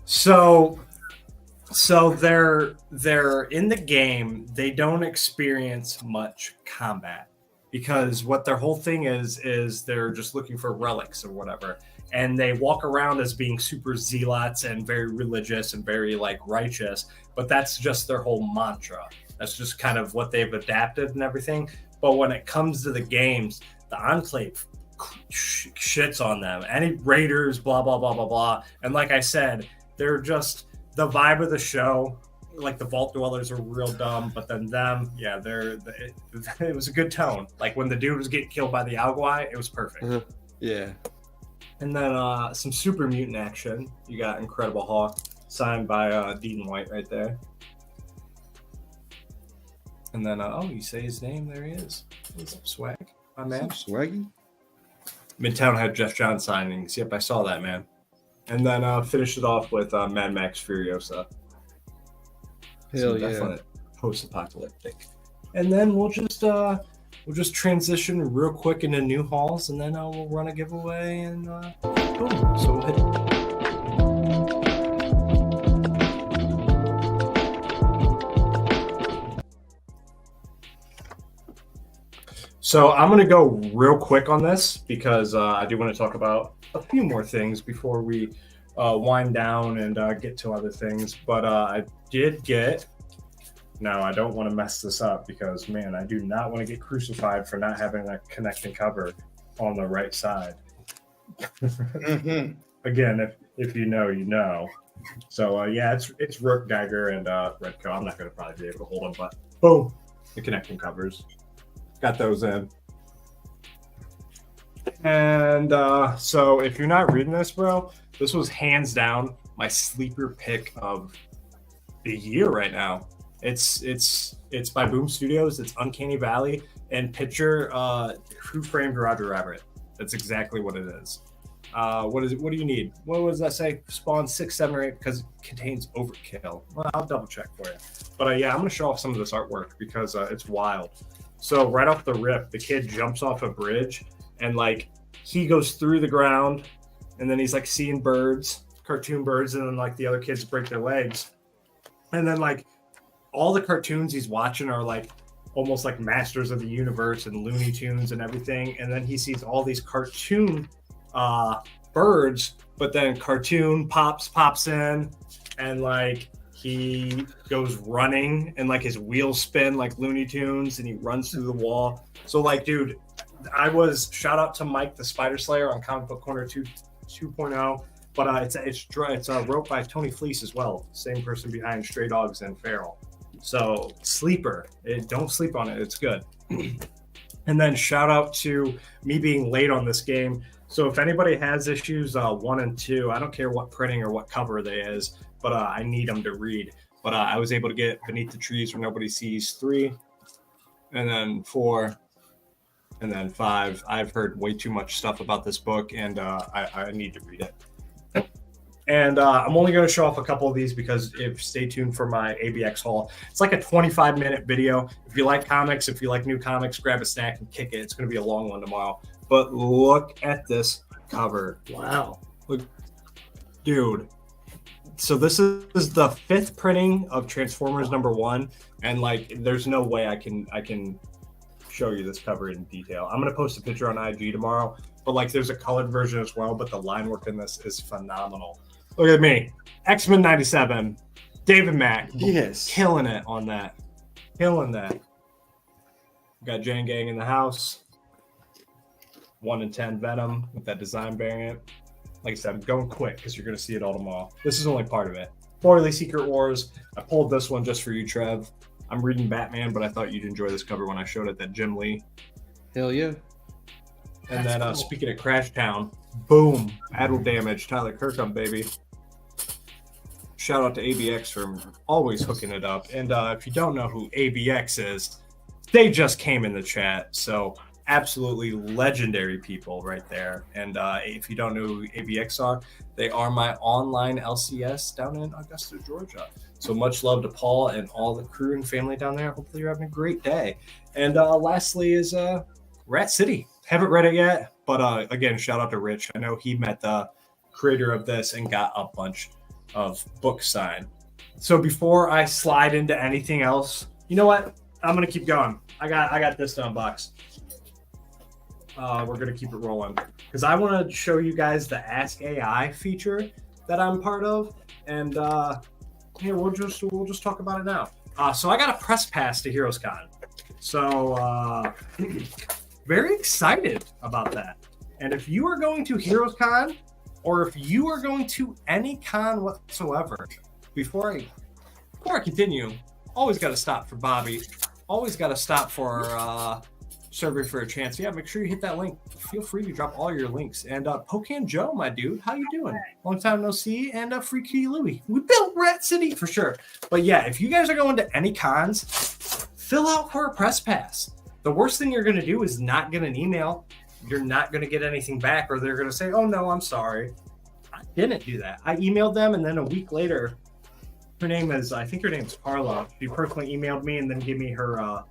So they're in the game. They don't experience much combat because what their whole thing is they're just looking for relics or whatever, and they walk around as being super zealots and very religious and very like righteous. But that's just their whole mantra. That's just kind of what they've adapted and everything. But when it comes to the games, the Enclave shits on them. Any raiders, blah blah blah blah blah. And like I said, they're just the vibe of the show. Like the Vault Dwellers are real dumb, but then them, yeah, it was a good tone. Like when the dude was getting killed by the Alguai, it was perfect. Yeah. And then some super mutant action. You got Incredible Hawk, signed by Deaton White right there. And then, you say his name, there he is. What's up, Swag? My man. Swaggy? Midtown had Jeff John signings. Yep, I saw that, man. And then finished it off with Mad Max Furiosa. Hell yeah. Definite post-apocalyptic. And then we'll just transition real quick into new hauls, and then we'll run a giveaway, and boom. So we'll hit So I'm going to go real quick on this because I do want to talk about a few more things before we wind down and get to other things. But I did get. Now, I don't want to mess this up because, man, I do not want to get crucified for not having a connecting cover on the right side. Again, if you know, you know. So, yeah, it's Rook, Geiger, and Redco. I'm not going to probably be able to hold them, but boom, the connecting covers. Got those in. And so if you're not reading this, bro, this was hands down my sleeper pick of the year right now. It's by Boom Studios. It's Uncanny Valley and picture Who Framed Roger Rabbit. That's exactly what it is. What is it? What do you need? What does that say? Spawn 6, 7, or 8 because it contains overkill. Well, I'll double check for you. But yeah, I'm gonna show off some of this artwork because it's wild. So right off the rip, the kid jumps off a bridge and like he goes through the ground, and then he's like seeing birds, cartoon birds, and then like the other kids break their legs, and then like all the cartoons he's watching are like almost like Masters of the Universe and Looney Tunes and everything. And then he sees all these cartoon birds, but then cartoon pops in, and like he goes running and like his wheels spin like Looney Tunes and he runs through the wall. So like, dude, shout out to Mike the Spider Slayer on Comic Book Corner 2.0. But it's wrote by Tony Fleece as well, same person behind Stray Dogs and Feral. So sleeper, don't sleep on it. It's good. And then shout out to me being late on this game. So if anybody has issues 1 and 2, I don't care what printing or what cover they is, but I need them to read. But I was able to get Beneath the Trees Where Nobody Sees 3, and then 4, and then 5. I've heard way too much stuff about this book, and I need to read it. And I'm only going to show off a couple of these because stay tuned for my ABX haul. It's like a 25-minute video. If you like comics, if you like new comics, grab a snack and kick it. It's going to be a long one tomorrow. But look at this cover. Wow. Look, dude. So this is the 5th printing of Transformers #1. And like, there's no way I can show you this cover in detail. I'm going to post a picture on IG tomorrow. But like, there's a colored version as well. But the line work in this is phenomenal. Look at me. X-Men 97. David Mack. Yes. Killing it on that. Killing that. Got Jane Gang in the house. 1 in 10 Venom with that design variant. Like I said, I'm going quick because you're going to see it all tomorrow. This is only part of it. Forley Secret Wars. I pulled this one just for you, Trev. I'm reading Batman, but I thought you'd enjoy this cover when I showed it that Jim Lee. Hell yeah. And then cool. Speaking of Crash Town, boom, Admiral Damage, Tyler Kirkham, baby. Shout out to ABX for always hooking it up. And if you don't know who ABX is, they just came in the chat. So absolutely legendary people right there. And if you don't know who ABX are, they are my online LCS down in Augusta, Georgia. So much love to Paul and all the crew and family down there. Hopefully you're having a great day. And lastly is Rat City. Haven't read it yet, but again, shout out to Rich. I know he met the creator of this and got a bunch of books signed. So before I slide into anything else, you know what? I'm gonna keep going. I got this to unbox. We're gonna keep it rolling because I want to show you guys the Ask AI feature that I'm part of, and here we'll just talk about it now. So I got a press pass to Heroes Con, so very excited about that. And if you are going to Heroes Con, or if you are going to any con whatsoever, before I continue, always got to stop for Bobby. Always got to stop for Survey for a Chance. Yeah, make sure you hit that link. Feel free to drop all your links. And Pocan Joe, my dude, how you doing? Long time no see. And Freaky Louie. We built Rat City for sure. But yeah, if you guys are going to any cons, fill out for a press pass. The worst thing you're going to do is not get an email. You're not going to get anything back, or they're going to say, oh, no, I'm sorry. I didn't do that. I emailed them, and then a week later, I think her name's Carla. She personally emailed me and then gave me her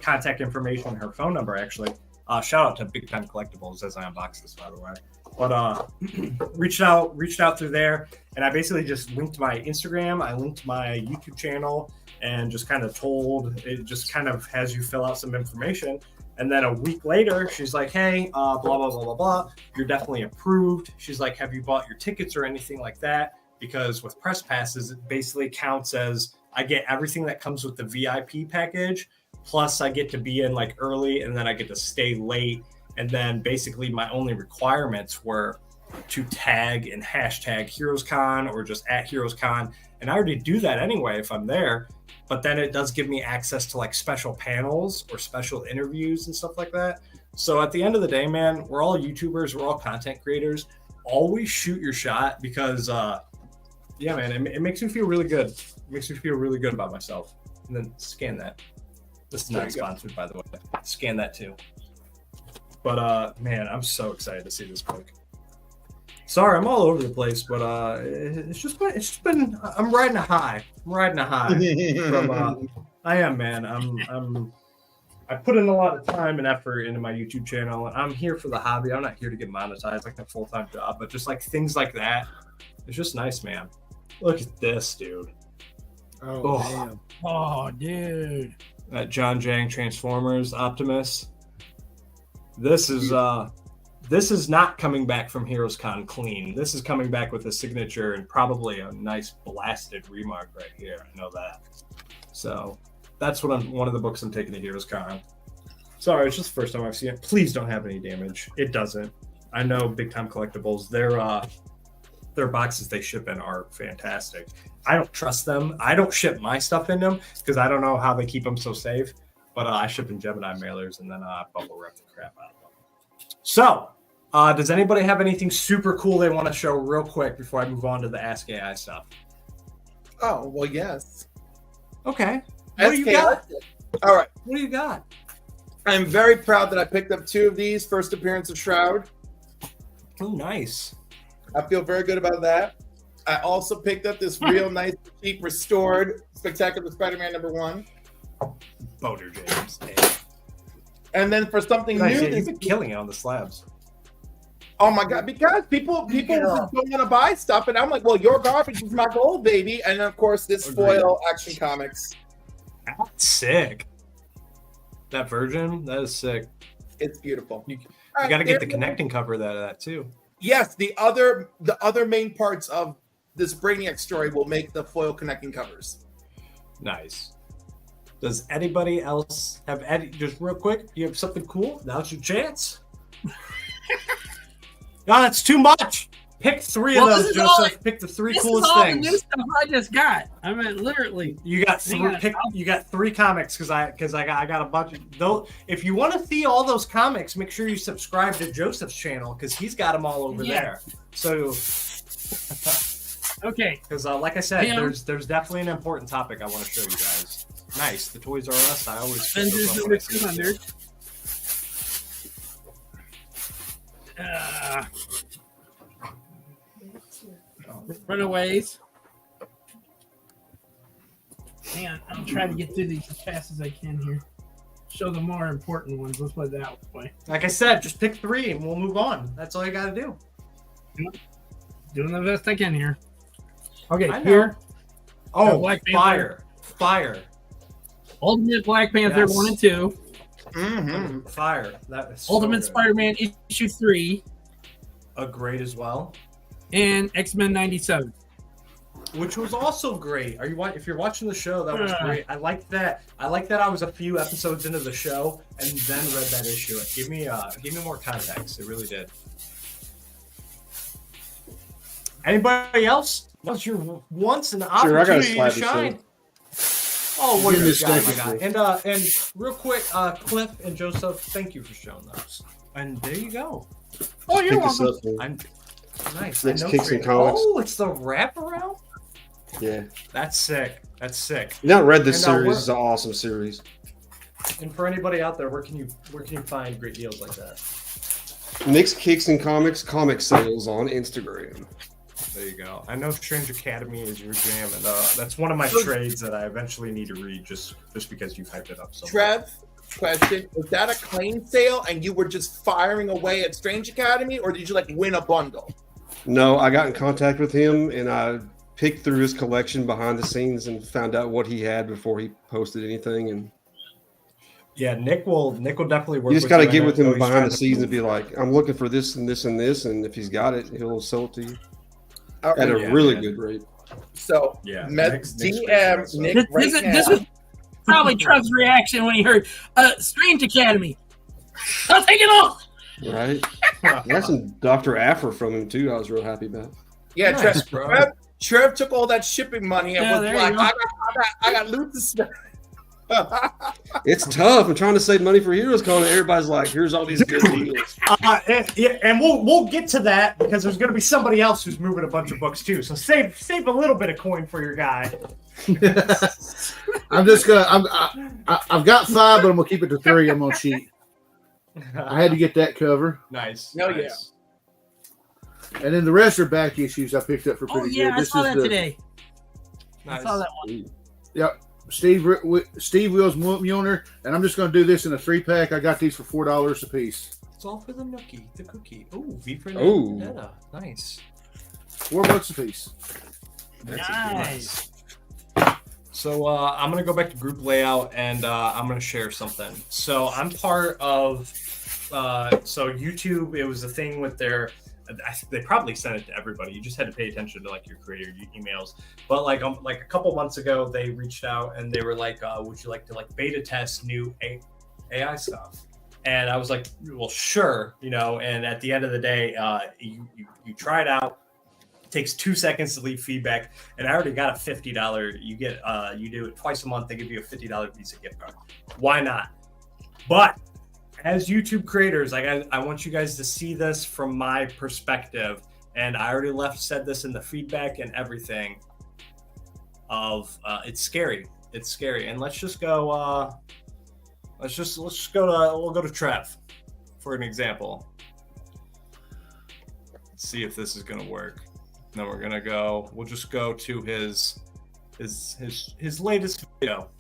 contact information, her phone number, actually. Shout out to Big Time Collectibles as I unbox this, by the way. But reached out through there, and I basically just linked my Instagram. I linked my YouTube channel, and just kind of told, it just kind of has you fill out some information. And then a week later, she's like, hey, blah, blah, blah, blah, blah. You're definitely approved. She's like, have you bought your tickets or anything like that? Because with press passes, it basically counts as I get everything that comes with the VIP package. Plus I get to be in like early and then I get to stay late. And then basically my only requirements were to tag and hashtag HeroesCon or just at HeroesCon. And I already do that anyway if I'm there. But then it does give me access to like special panels or special interviews and stuff like that. So at the end of the day, man, we're all YouTubers, we're all content creators. Always shoot your shot because, yeah, man, it makes me feel really good. It makes me feel really good about myself. And then scan that. This is not sponsored, by the way. Scan that too. But man, I'm so excited to see this book. Sorry, I'm all over the place, but it's just been. I'm riding a high. I'm riding a high. From, I am, man. I put in a lot of time and effort into my YouTube channel, and I'm here for the hobby. I'm not here to get monetized like a full-time job, but just like things like that. It's just nice, man. Look at this, dude. Oh, damn. Oh, dude. That John Jang Transformers Optimus. This is not coming back from HeroesCon clean. This is coming back with a signature and probably a nice blasted remark right here. I know that. So that's what one of the books I'm taking to HeroesCon. Sorry, it's just the first time I've seen it. Please don't have any damage. It doesn't. I know Big Time Collectibles, their boxes they ship in are fantastic. I don't trust them. I don't ship my stuff in them because I don't know how they keep them so safe. But I ship in Gemini mailers and then bubble wrap the crap out of them. So, does anybody have anything super cool they want to show real quick before I move on to the Ask AI stuff? Oh, well, yes. Okay. What do you got? All right. What do you got? I'm very proud that I picked up 2 of these. First appearance of Shroud. Oh, nice. I feel very good about that. I also picked up this real nice, cheap, restored Spectacular Spider-Man #1. Boater James. Hey. And then for something Nice. new, Yeah, you've been killing it on the slabs. oh my God, because people just don't want to buy stuff. And I'm like, well, your garbage is my gold, baby. And then, of course, this foil Action Comics. That's sick. That Virgin, that is sick. It's beautiful. You got to get the connecting cover of that too. Yes, the other main parts of this Brainiac story will make the foil connecting covers. Nice. Does anybody else have just real quick? You have something cool? Now's your chance. No, that's too much. Pick 3 of those, Joseph. Pick the 3 coolest things. This is all the new stuff I just got. I mean, literally. You got 3. You got 3 comics because I got a bunch of those. If you want to see all those comics, make sure you subscribe to Joseph's channel because he's got them all over there. So. Okay. Because like I said, there's definitely an important topic I want to show you guys. Nice, the Toys R Us. I always pick those up when I see them. Runaways. Hang on, I'm trying to get through these as fast as I can here. Show the more important ones. Let's put it that way. Like I said, just pick 3 and we'll move on. That's all you got to do. Doing the best I can here. Okay, I know. here. Oh, Black Fire. Ultimate Black Panther 1 and 2. Mm-hmm. Fire. That is Ultimate so Spider-Man issue 3. great as well. And X-Men 97. Which was also great. If you're watching the show, that was great. I like that. I was a few episodes into the show and then read that issue. It gave me more context. It really did. Anybody else? What's your once an opportunity to shine? Oh, what you got, my guy. And real quick, Cliff and Joseph, thank you for showing those. And there you go. Oh, you're welcome. I'm nice. Next Kicks and Comics. Oh, it's the wraparound? Yeah. That's sick. That's sick. You not read this series. It's an awesome series. And for anybody out there, where can you find great deals like that? Nick's Kicks and Comics comic sales on Instagram. There you go. I know Strange Academy is your jam, and that's one of my trades that I eventually need to read just because you hyped it up so much. Trev, question: was that a claim sale, and you were just firing away at Strange Academy, or did you like win a bundle? No, I got in contact with him, and I picked through his collection behind the scenes and found out what he had before he posted anything. And Yeah, Nick will definitely work. You just got to get with him he's trying behind the to scenes move. and be like, I'm looking for this and this and this, and if he's got it, he'll sell it to you All at right, a really man. good rate. So Yeah, Nick's Nick's DM great, so. Nick right now. This was probably Trev's reaction when he heard Strange Academy. I'll take it all. Right? That's some Dr. Afra from him too. I was real happy about. Yeah, Nice, bro. Trev took all that shipping money and Yeah, was there like, you go. I got loot to spend. It's tough. I'm trying to save money for Heroes Con, and everybody's like, "Here's all these good deals." And we'll get to that because there's going to be somebody else who's moving a bunch of books too. So save a little bit of coin for your guy. I'm just gonna. I've got 5, but I'm gonna keep it to 3. I'm gonna cheat. I had to get that cover, Nice. Hell nice. and then the rest are back issues I picked up for Oh pretty yeah, good. I saw that the, today. Nice. I saw that one. Yep, Steve Wills Mjolnir, and I'm just gonna do this in a 3-pack. I got these for $4 a piece. It's all for the nookie, the cookie. Ooh, V for Ooh. Vendetta. Nice. $4 a piece. Nice. So I'm gonna go back to group layout and I'm gonna share something. So I'm part of so YouTube. It was a thing with their. They probably sent it to everybody. You just had to pay attention to like your creator emails. But like a couple months ago, they reached out and they were like, "Would you like to like beta test new AI stuff?" And I was like, "Well, sure." You know. And at the end of the day, you try it out. It takes 2 seconds to leave feedback, and I already got a $50. You get you do it twice a month. They give you a $50 Visa gift card. Why not? But as YouTube creators, I want you guys to see this from my perspective, and I already said this in the feedback and everything. Of it's scary. It's scary, and let's just go. We'll go to Trev for an example. Let's see if this is gonna work. Then we're gonna go. We'll just go to his latest video.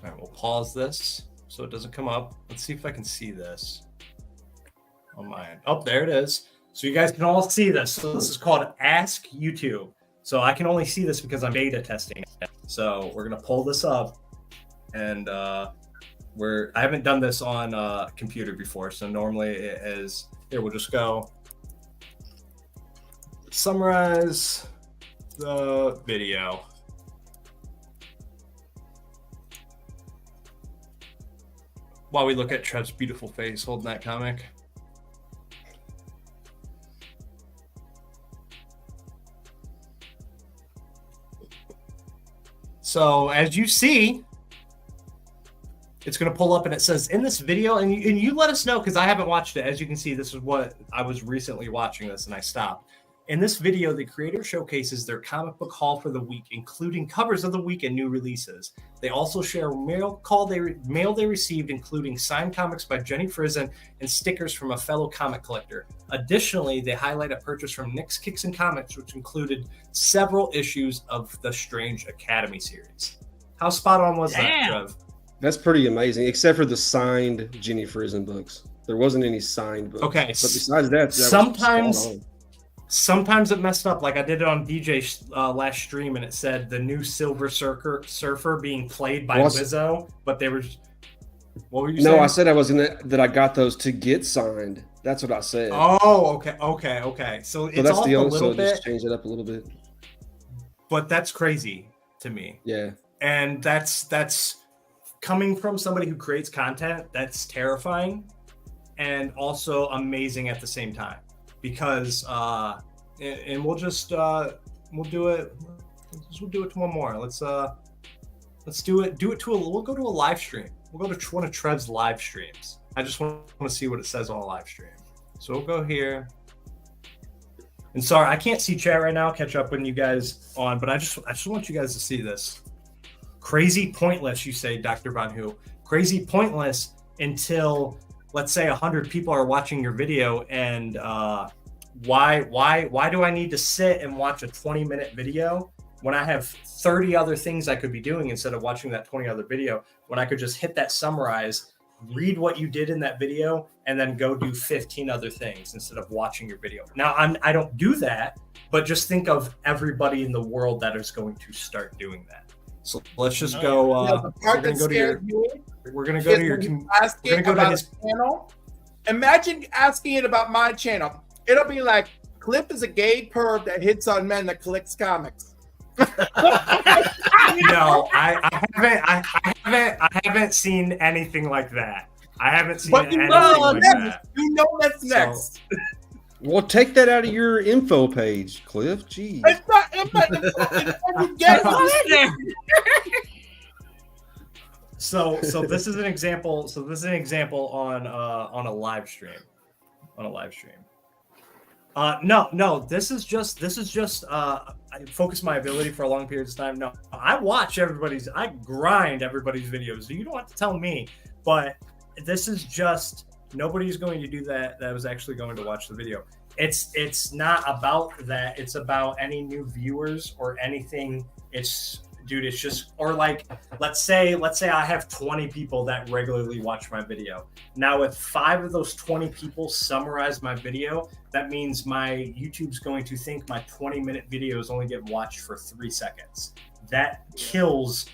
All right, we'll pause this so it doesn't come up. Let's see if I can see this on my end. Oh, there it is. So you guys can all see this. So this is called Ask YouTube. So I can only see this because I'm beta testing it. So we're gonna pull this up, and I haven't done this on a computer before. So normally it is here. We'll just go summarize the video. While we look at Trev's beautiful face holding that comic. So as you see, it's going to pull up and it says in this video, and you let us know because I haven't watched it. As you can see, this is what I was recently watching this and I stopped. In this video, the creator showcases their comic book haul for the week, including covers of the week and new releases. They also share mail they received, including signed comics by Jenny Frison and stickers from a fellow comic collector. Additionally, they highlight a purchase from Nick's Kicks and Comics, which included several issues of the Strange Academy series. How spot on was that, Trev? That's pretty amazing, except for the signed Jenny Frison books. There wasn't any signed books. Okay, but besides that Sometimes it messed up. Like I did it on BJ's last stream, and it said the new Silver Surfer being played by Lizzo, but they were. What were you saying? No, I said that I got those to get signed. That's what I said. Oh, okay. So it's that's off the a only. little So bit, just change it up a little bit. but that's crazy to me. Yeah, and that's coming from somebody who creates content. That's terrifying, and also amazing at the same time. Because and we'll just we'll do it to one more. Let's do it to we'll go to a live stream. We'll go to one of Trev's live streams. I just want to see what it says on a live stream. So we'll go here. And sorry, I can't see chat right now. I'll catch up when you guys on, but I just want you guys to see this. Crazy pointless, you say, Dr. Von Hu. Crazy pointless until let's say 100 people are watching your video, and why do I need to sit and watch a 20-minute video when I have 30 other things I could be doing instead of watching that 20 other video, when I could just hit that summarize, read what you did in that video, and then go do 15 other things instead of watching your video. Now, I don't do that, but just think of everybody in the world that is going to start doing that. So let's just go. The part that scares me we're gonna go to your. We're gonna go to his channel. Imagine asking it about my channel. It'll be like, Cliff is a gay perv that hits on men that collects comics. No, I haven't seen anything like that. I haven't seen anything like that. You know that's next. So, well, take that out of your info page, Cliff. Jeez. It's not you get it. So this is an example. So this is an example on a live stream. No. This is just I focus my ability for a long period of time. No, I grind everybody's videos. So you don't have to tell me, but this is just nobody's going to do that. That was actually going to watch the video. It's not about that. It's about any new viewers or anything. It's just, or like, let's say I have 20 people that regularly watch my video. Now, if 5 of those 20 people summarize my video, that means my YouTube's going to think my 20-minute videos only get watched for 3 seconds. That kills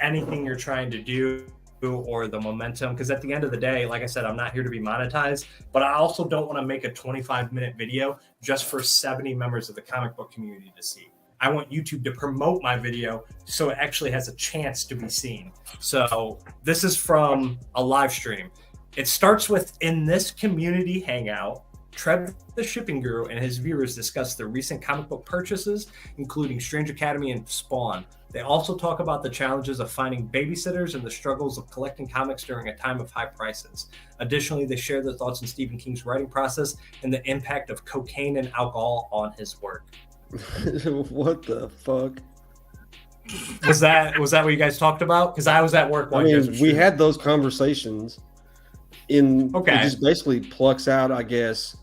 anything you're trying to do or the momentum. Because at the end of the day, like I said, I'm not here to be monetized, but I also don't want to make a 25-minute video just for 70 members of the comic book community to see. I want YouTube to promote my video so it actually has a chance to be seen. So this is from a live stream. It starts with, in this community hangout, Trev the Shipping Guru and his viewers discuss their recent comic book purchases, including Strange Academy and Spawn. They also talk about the challenges of finding babysitters and the struggles of collecting comics during a time of high prices. Additionally, they share their thoughts on Stephen King's writing process and the impact of cocaine and alcohol on his work. What the fuck? Was that what you guys talked about? Because I was at work while you guys were we had those conversations. It Okay. just basically plucks out, I guess,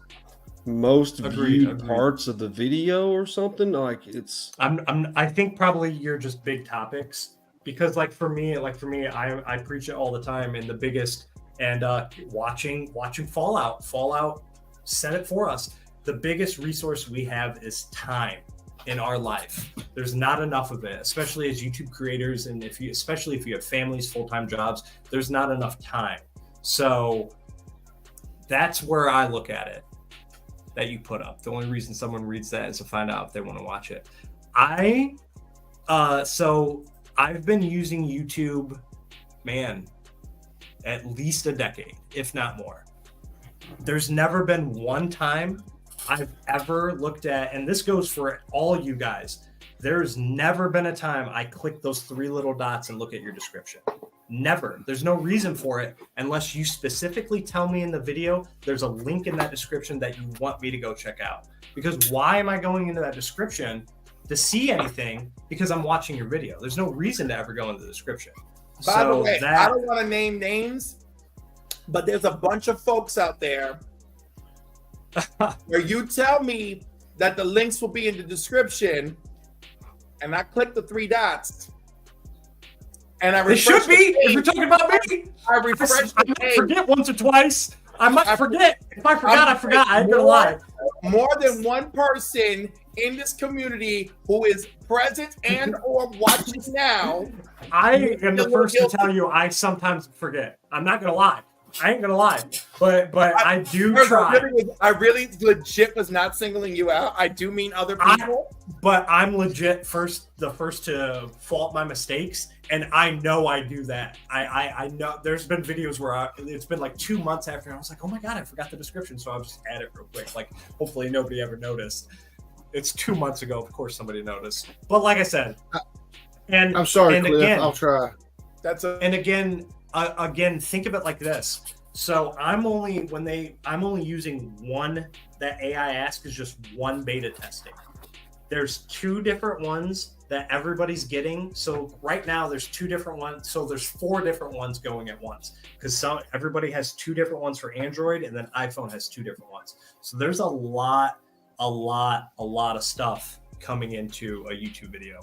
most viewed parts of the video or something. Like it's. I think probably you're just big topics, because like for me, I preach it all the time, and the biggest and watching Fallout. Fallout said it for us. The biggest resource we have is time in our life. There's not enough of it, especially as YouTube creators, and especially if you have families, full-time jobs, there's not enough time. So that's where I look at it, that you put up. The only reason someone reads that is to find out if they want to watch it. So I've been using YouTube, man, at least a decade, if not more. There's never been one time I've ever looked at, and this goes for all you guys, there's never been a time I click those 3 little dots and look at your description. Never. There's no reason for it unless you specifically tell me in the video there's a link in that description that you want me to go check out. Because why am I going into that description to see anything? Because I'm watching your video. There's no reason to ever go into the description. By the way, I don't want to name names, but there's a bunch of folks out there where you tell me that the links will be in the description, and I click the 3 dots, and I refresh. It should be. If you're talking about me, I refresh. I might forget once or twice. I might forget. If I forgot, I forgot. I ain't gonna lie. More than one person in this community who is present and or watching now. I am the first to tell you I sometimes forget. I'm not gonna lie. I ain't gonna lie, but I do try. I really legit was not singling you out. I do mean other people. But I'm legit the first to fault my mistakes, and I know I do that. I know there's been videos where it's been like 2 months after, and I was like, oh my god, I forgot the description, so I'll just add it real quick. Like, hopefully nobody ever noticed. It's 2 months ago, of course somebody noticed. But like I said, and I'm sorry, and Cliff, again, I'll try. Again, think of it like this. So I'm only using one. That AI Ask is just one beta testing. There's 2 different ones that everybody's getting. So right now there's 2 different ones. So there's 4 different ones going at once, because everybody has 2 different ones for Android, and then iPhone has 2 different ones. So there's a lot of stuff coming into a YouTube video.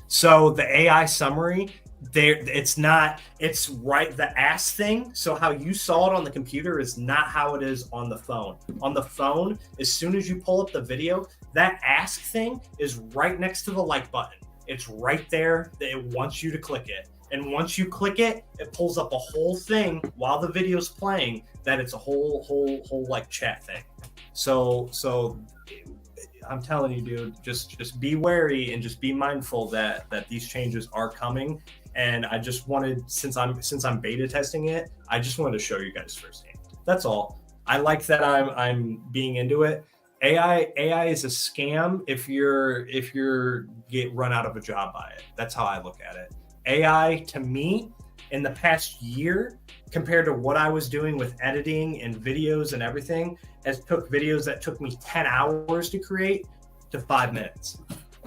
So the AI summary, it's right, the ask thing. So how you saw it on the computer is not how it is on the phone. On the phone, as soon as you pull up the video, that ask thing is right next to the like button. It's right there. It wants you to click it. And once you click it, it pulls up a whole thing while the video's playing that it's a whole like chat thing. So I'm telling you, dude, just be wary and just be mindful that these changes are coming. And I just wanted, since I'm beta testing it, I just wanted to show you guys firsthand. That's all. I like that I'm being into it. AI is a scam if you're get run out of a job by it. That's how I look at it. AI, to me, in the past year, compared to what I was doing with editing and videos and everything, has took videos that took me 10 hours to create to 5 minutes.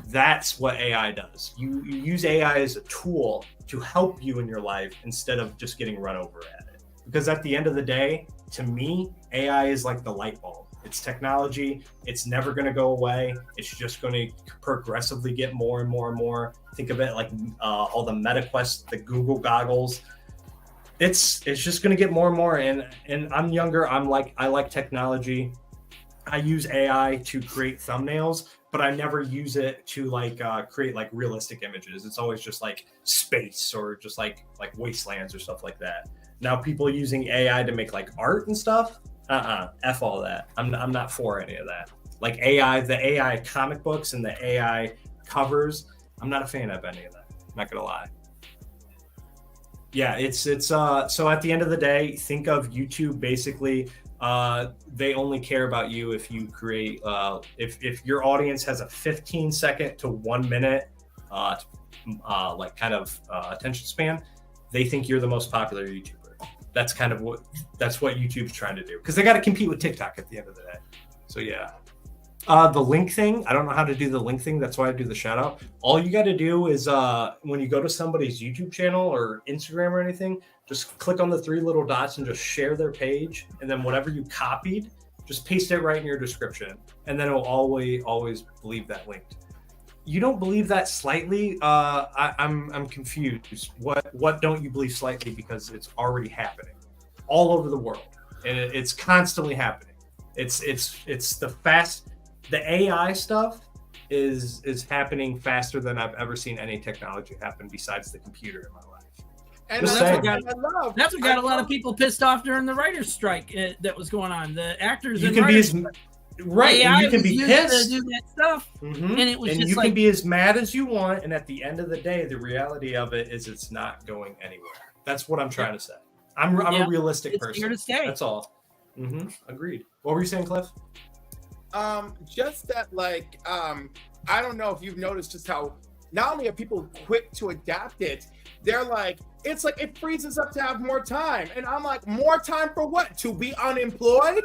That's what AI does. You use AI as a tool to help you in your life instead of just getting run over at it. Because at the end of the day, to me, AI is like the light bulb. It's technology. It's never going to go away. It's just going to progressively get more and more and more. Think of it like all the MetaQuest, the Google goggles. It's just going to get more and more. And I'm younger. I like technology. I use AI to create thumbnails, but I never use it to create like realistic images. It's always just like space or just like wastelands or stuff like that. Now people using AI to make like art and stuff. F all that. I'm not for any of that. Like AI, the AI comic books and the AI covers, I'm not a fan of any of that. I'm not gonna lie. Yeah, it's so at the end of the day, think of YouTube basically. They only care about you if you create if your audience has a 15-second to 1 minute attention span, they think you're the most popular YouTuber. That's what YouTube's trying to do, because they got to compete with TikTok at the end of the day. So yeah, the link thing, I don't know how to do the link thing. That's why I do the shout out. All you got to do is when you go to somebody's YouTube channel or Instagram or anything, just click on the 3 little dots and just share their page, and then whatever you copied, just paste it right in your description, and then it'll always leave that linked. You don't believe that slightly? I'm confused. What don't you believe slightly? Because it's already happening all over the world, and it's constantly happening. It's the AI stuff is happening faster than I've ever seen any technology happen besides the computer in my life. And that's what got a lot of people pissed off during the writers' strike that was going on. The actors you and can writers. Right, AI and you can be pissed to do that stuff, and it was and just you like, can be as mad as you want, and at the end of the day, the reality of it is it's not going anywhere. That's what I'm trying to say. I'm a realistic person. Here to stay. That's all. Agreed. What were you saying, Cliff? Just that, I don't know if you've noticed just how not only are people quick to adapt it, they're like, it's like it frees us up to have more time, and I'm like, more time for what? To be unemployed?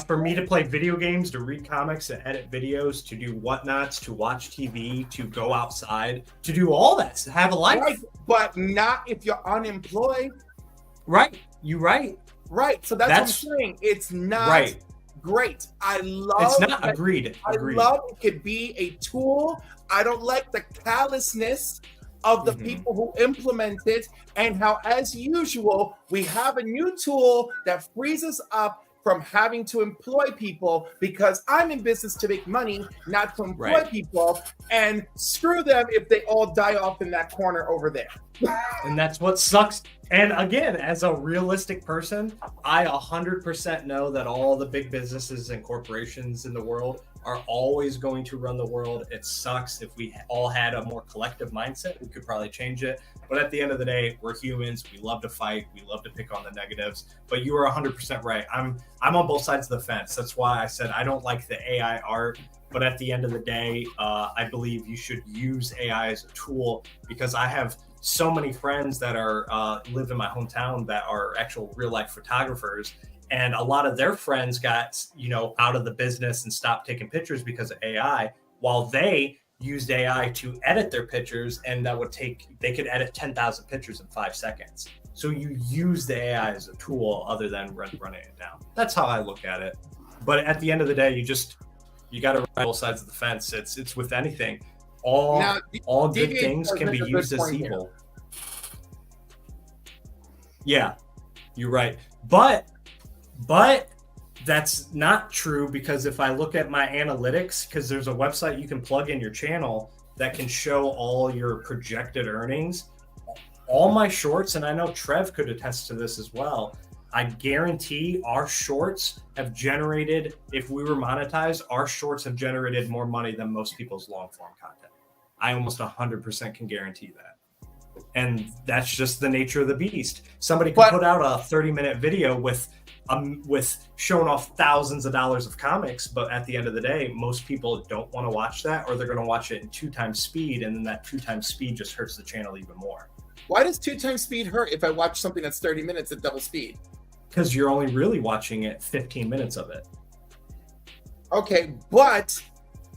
For me to play video games, to read comics, to edit videos, to do whatnots, to watch TV, to go outside, to do all that, to have a life. Right, but not if you're unemployed. Right. You right. Right. So that's what I'm saying. It's not great. I love it's not agreed. I love it could be a tool. I don't like the callousness of the people who implement it, and how, as usual, we have a new tool that frees us up from having to employ people, because I'm in business to make money, not to employ people, and screw them if they all die off in that corner over there. And that's what sucks. And again, as a realistic person, I 100% know that all the big businesses and corporations in the world are always going to run the world. It sucks. If we all had a more collective mindset, we could probably change it. But at the end of the day, we're humans. We love to fight. We love to pick on the negatives. But you are 100% right. I'm on both sides of the fence. That's why I said I don't like the AI art. But at the end of the day, I believe you should use AI as a tool, because I have so many friends that are live in my hometown that are actual real life photographers. And a lot of their friends got, out of the business and stopped taking pictures because of AI, while they used AI to edit their pictures, and they could edit 10,000 pictures in 5 seconds. So you use the AI as a tool other than running it down. That's how I look at it. But at the end of the day, you got to ride both sides of the fence. It's with anything. All good things can be used as evil. Yeah, you're right. But That's not true, because if I look at my analytics, because there's a website you can plug in your channel that can show all your projected earnings, all my shorts, and I know Trev could attest to this as well, I guarantee our shorts have generated, if we were monetized, our shorts have generated more money than most people's long form content. I almost 100% can guarantee that. And that's just the nature of the beast. Somebody can put out a 30-minute video with showing off thousands of dollars of comics, but at the end of the day, most people don't want to watch that, or they're going to watch it in 2 times speed, and then that 2 times speed just hurts the channel even more. Why does 2 times speed hurt if I watch something that's 30 minutes at double speed? Because you're only really watching it 15 minutes of it. Okay, but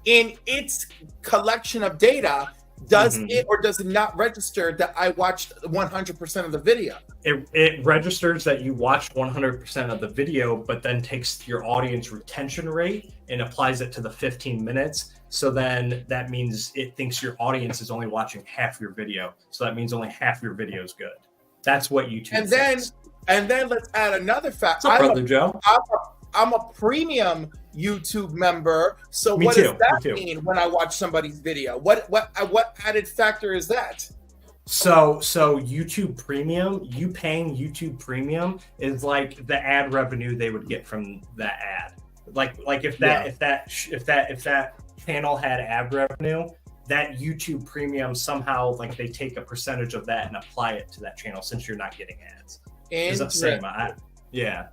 in its collection of data, does it or does it not register that I watched 100% of the video? It registers that you watched 100% of the video, but then takes your audience retention rate and applies it to the 15 minutes. So then that means it thinks your audience is only watching half your video. So that means only half your video is good. That's what YouTube thinks. And then let's add another fact. What's up, Brother Joe? I'm a premium YouTube member. So what does that mean when I watch somebody's video? What added factor is that? So YouTube Premium, you paying YouTube Premium is like the ad revenue they would get from that ad. Like if that channel had ad revenue, that YouTube Premium somehow, like, they take a percentage of that and apply it to that channel, since you're not getting ads. It's the same. Yeah.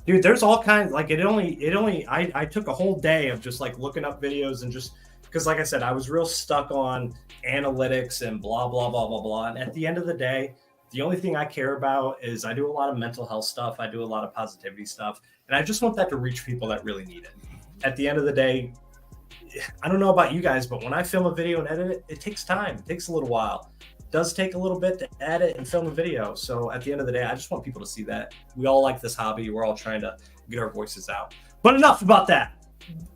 Dude, there's all kinds, like, I took a whole day of just like looking up videos, and just because, like I said, I was real stuck on analytics and blah, blah, blah, blah, blah. And at the end of the day, the only thing I care about is I do a lot of mental health stuff. I do a lot of positivity stuff. And I just want that to reach people that really need it. At the end of the day, I don't know about you guys, but when I film a video and edit it, it takes time. It takes a little while. It does take a little bit to edit and film a video. So at the end of the day, I just want people to see that. We all like this hobby. We're all trying to get our voices out. But enough about that.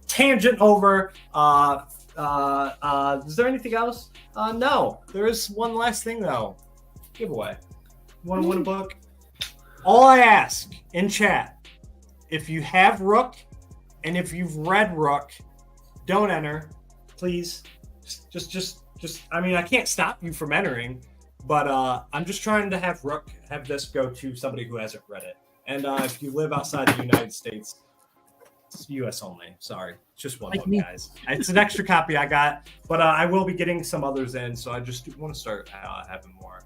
Tangent over. Is there anything else? No. There is one last thing, though. Giveaway. You want to win a book? All I ask in chat, if you have Rook and if you've read Rook, don't enter, please. Just. I mean, I can't stop you from entering, but I'm just trying to have Rook have this go to somebody who hasn't read it. And if you live outside the United States, it's U.S. only. Sorry, it's just one book, guys. It's an extra copy I got, but I will be getting some others in, so I just want to start having more.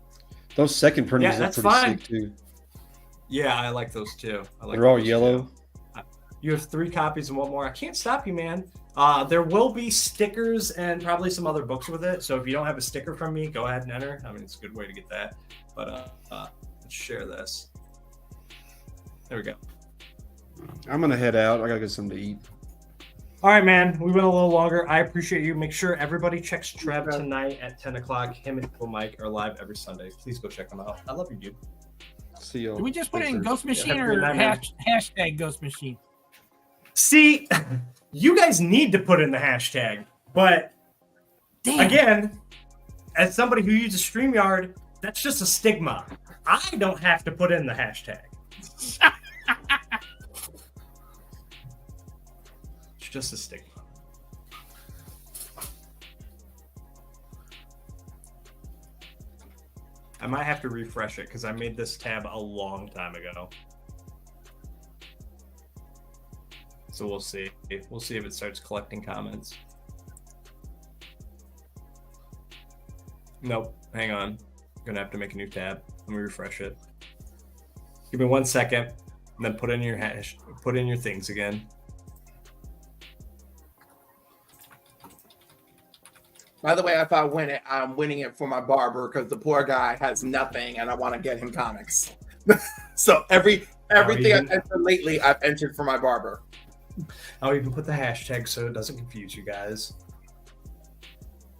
Those second printers are pretty sick too. Yeah, I like those too. They're all yellow. You have 3 copies and 1 more. I can't stop you, man. There will be stickers and probably some other books with it. So if you don't have a sticker from me, go ahead and enter. I mean, it's a good way to get that. But let's share this. There we go. I'm going to head out. I got to get something to eat. All right, man. We went a little longer. I appreciate you. Make sure everybody checks Trev tonight at 10 o'clock. Him and Mike are live every Sunday. Please go check them out. I love you, dude. See you. Do we just put in Ghost Machine or hashtag Ghost Machine? See, you guys need to put in the hashtag, but again, as somebody who uses StreamYard, that's just a stigma. I don't have to put in the hashtag. It's just a stigma. I might have to refresh it because I made this tab a long time ago. So we'll see. We'll see if it starts collecting comments. Nope. Hang on. I'm gonna have to make a new tab. Let me refresh it. Give me 1 second, and then put in your hash. Put in your things again. By the way, if I win it, I'm winning it for my barber because the poor guy has nothing, and I want to get him comics. So everything I've entered lately, I've entered for my barber. I'll even put the hashtag so it doesn't confuse you guys.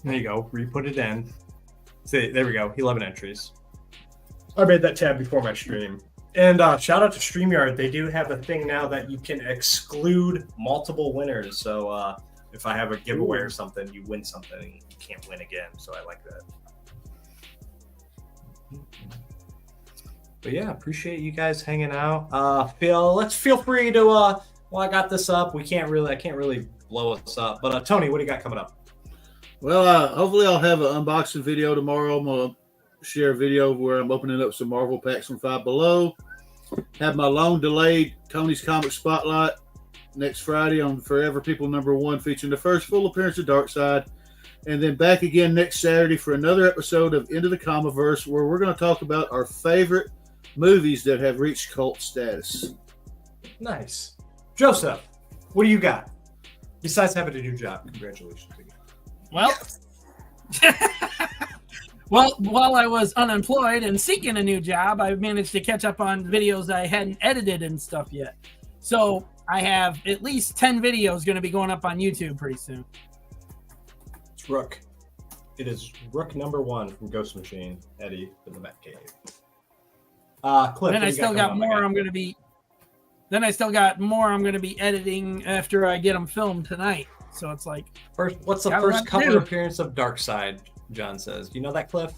There you go. Re-put it in. See, there we go. 11 entries. I made that tab before my stream. And shout out to StreamYard. They do have a thing now that you can exclude multiple winners. So if I have a giveaway or something, you win something and you can't win again. So I like that. But yeah, appreciate you guys hanging out. Feel free to Well, I got this up. I can't really blow us up. But Tony, what do you got coming up? Well, hopefully I'll have an unboxing video tomorrow. I'm going to share a video where I'm opening up some Marvel packs from Five Below. Have my long-delayed Tony's Comic Spotlight next Friday on Forever People #1, featuring the first full appearance of Darkseid. And then back again next Saturday for another episode of Into the Comiverse, where we're going to talk about our favorite movies that have reached cult status. Nice. Joseph, what do you got? Besides having a new job, congratulations to you. Well, well, while I was unemployed and seeking a new job, I managed to catch up on videos I hadn't edited and stuff yet. So I have at least 10 videos going to be going up on YouTube pretty soon. It's Rook. It is Rook #1 from Ghost Machine, Eddie in the Batcave. Cliff, Then I still got more I'm going to be. Then I still got more I'm going to be editing after I get them filmed tonight. So it's like, what's the first cover appearance of Darkseid? John says. Do you know that, Cliff?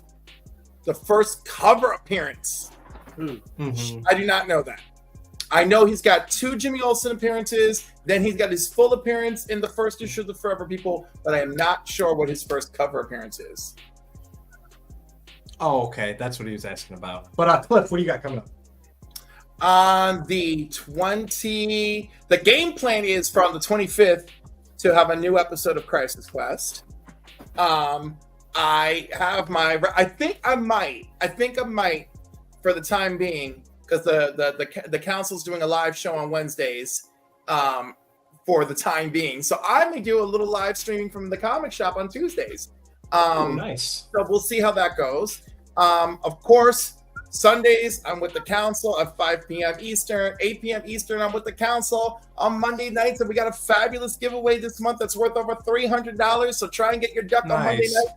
The first cover appearance. Mm-hmm. I do not know that. I know he's got 2 Jimmy Olsen appearances. Then he's got his full appearance in the first issue of the Forever People, but I am not sure what his first cover appearance is. Oh, okay. That's what he was asking about. But Cliff, what do you got coming up? On the the game plan is from the 25th to have a new episode of Crisis Quest. I have I think I might for the time being, because the council's doing a live show on Wednesdays for the time being. So I may do a little live streaming from the comic shop on Tuesdays. Nice. So we'll see how that goes. Of course, Sundays, I'm with the council at 5 p.m. Eastern, 8 p.m. Eastern, I'm with the council. On Monday nights, and we got a fabulous giveaway this month that's worth over $300. So try and get your duck on Monday night.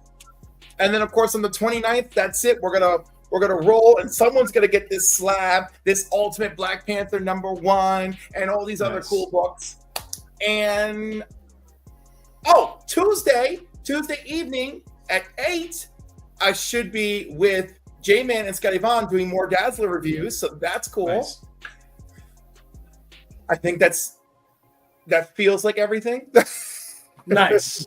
And then, of course, on the 29th, that's it. We're gonna roll, and someone's gonna get this slab, this Ultimate Black Panther #1, and all these other cool books. And Tuesday evening at 8, I should be with J-Man and Scotty Vaughn doing more Dazzler reviews, so that's cool. Nice. I think that feels like everything. Nice.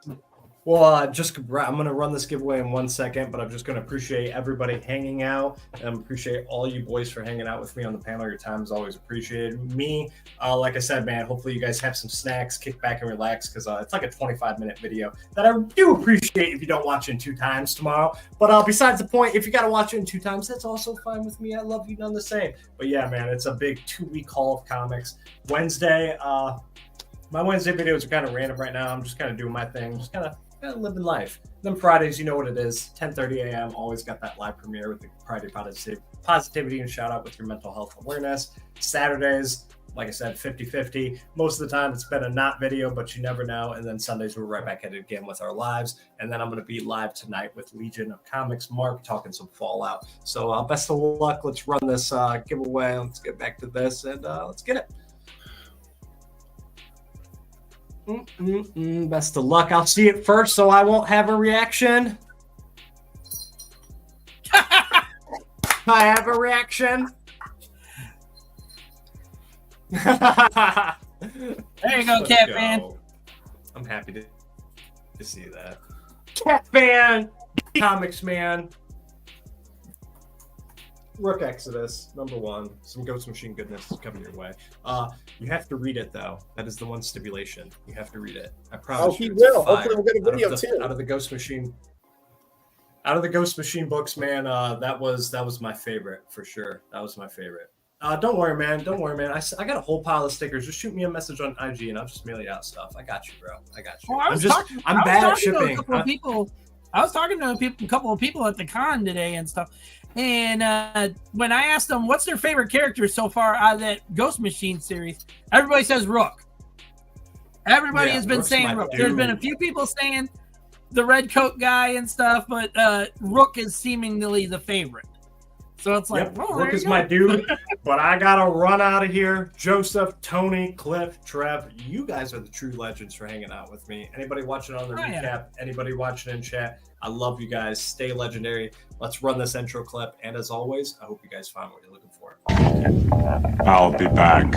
Well, I'm going to run this giveaway in 1 second, but I'm just going to appreciate everybody hanging out and appreciate all you boys for hanging out with me on the panel. Your time is always appreciated. Me, like I said, man, hopefully you guys have some snacks, kick back and relax, because it's like a 25-minute video that I do appreciate if you don't watch it in 2 times tomorrow. But besides the point, if you got to watch it in 2 times, that's also fine with me. I love you none the same. But yeah, man, it's a big 2-week haul of comics. Wednesday, my Wednesday videos are kind of random right now. I'm just kind of doing my thing, just kind of living life. Then Fridays, you know what it is, 10:30 a.m. Always got that live premiere with the Friday Positivity and Shout Out with your mental health awareness. Saturdays, like I said, 50-50. Most of the time, it's been a not video, but you never know. And then Sundays, we're right back at it again with our lives. And then I'm going to be live tonight with Legion of Comics Mark, talking some Fallout. So best of luck. Let's run this giveaway. Let's get back to this, and let's get it. Best of luck. I'll see it first, so I won't have a reaction. I have a reaction. There you go, Cat Fan. I'm happy to see that. Cat Fan, Comics Man. Rook Exodus, #1. Some Ghost Machine goodness is coming your way. You have to read it, though. That is the one stipulation. You have to read it. I promise. Oh, he will. Hopefully, we'll get a video too. Out of the Ghost Machine books, man. That was my favorite for sure. That was my favorite. Don't worry, man. I got a whole pile of stickers. Just shoot me a message on IG, and I'll just mail you out stuff. I got you, bro. I got you. Well, I'm bad at shipping. I was talking to a couple of people at the con today and stuff. And when I asked them what's their favorite character so far out of that Ghost Machine series, everybody says Rook. Everybody has been Rook's saying Rook. dude. There's been a few people saying the red coat guy and stuff, but Rook is seemingly the favorite So it's like, Yep, well, Rook there is you my go. dude, but I gotta run out of here. Joseph, Tony, Cliff, Trev, you guys are the true legends for hanging out with me. Anybody watching on the recap, anybody watching in chat, I love you guys. Stay legendary. Let's run this intro clip. And as always, I hope you guys found what you're looking for. I'll be back.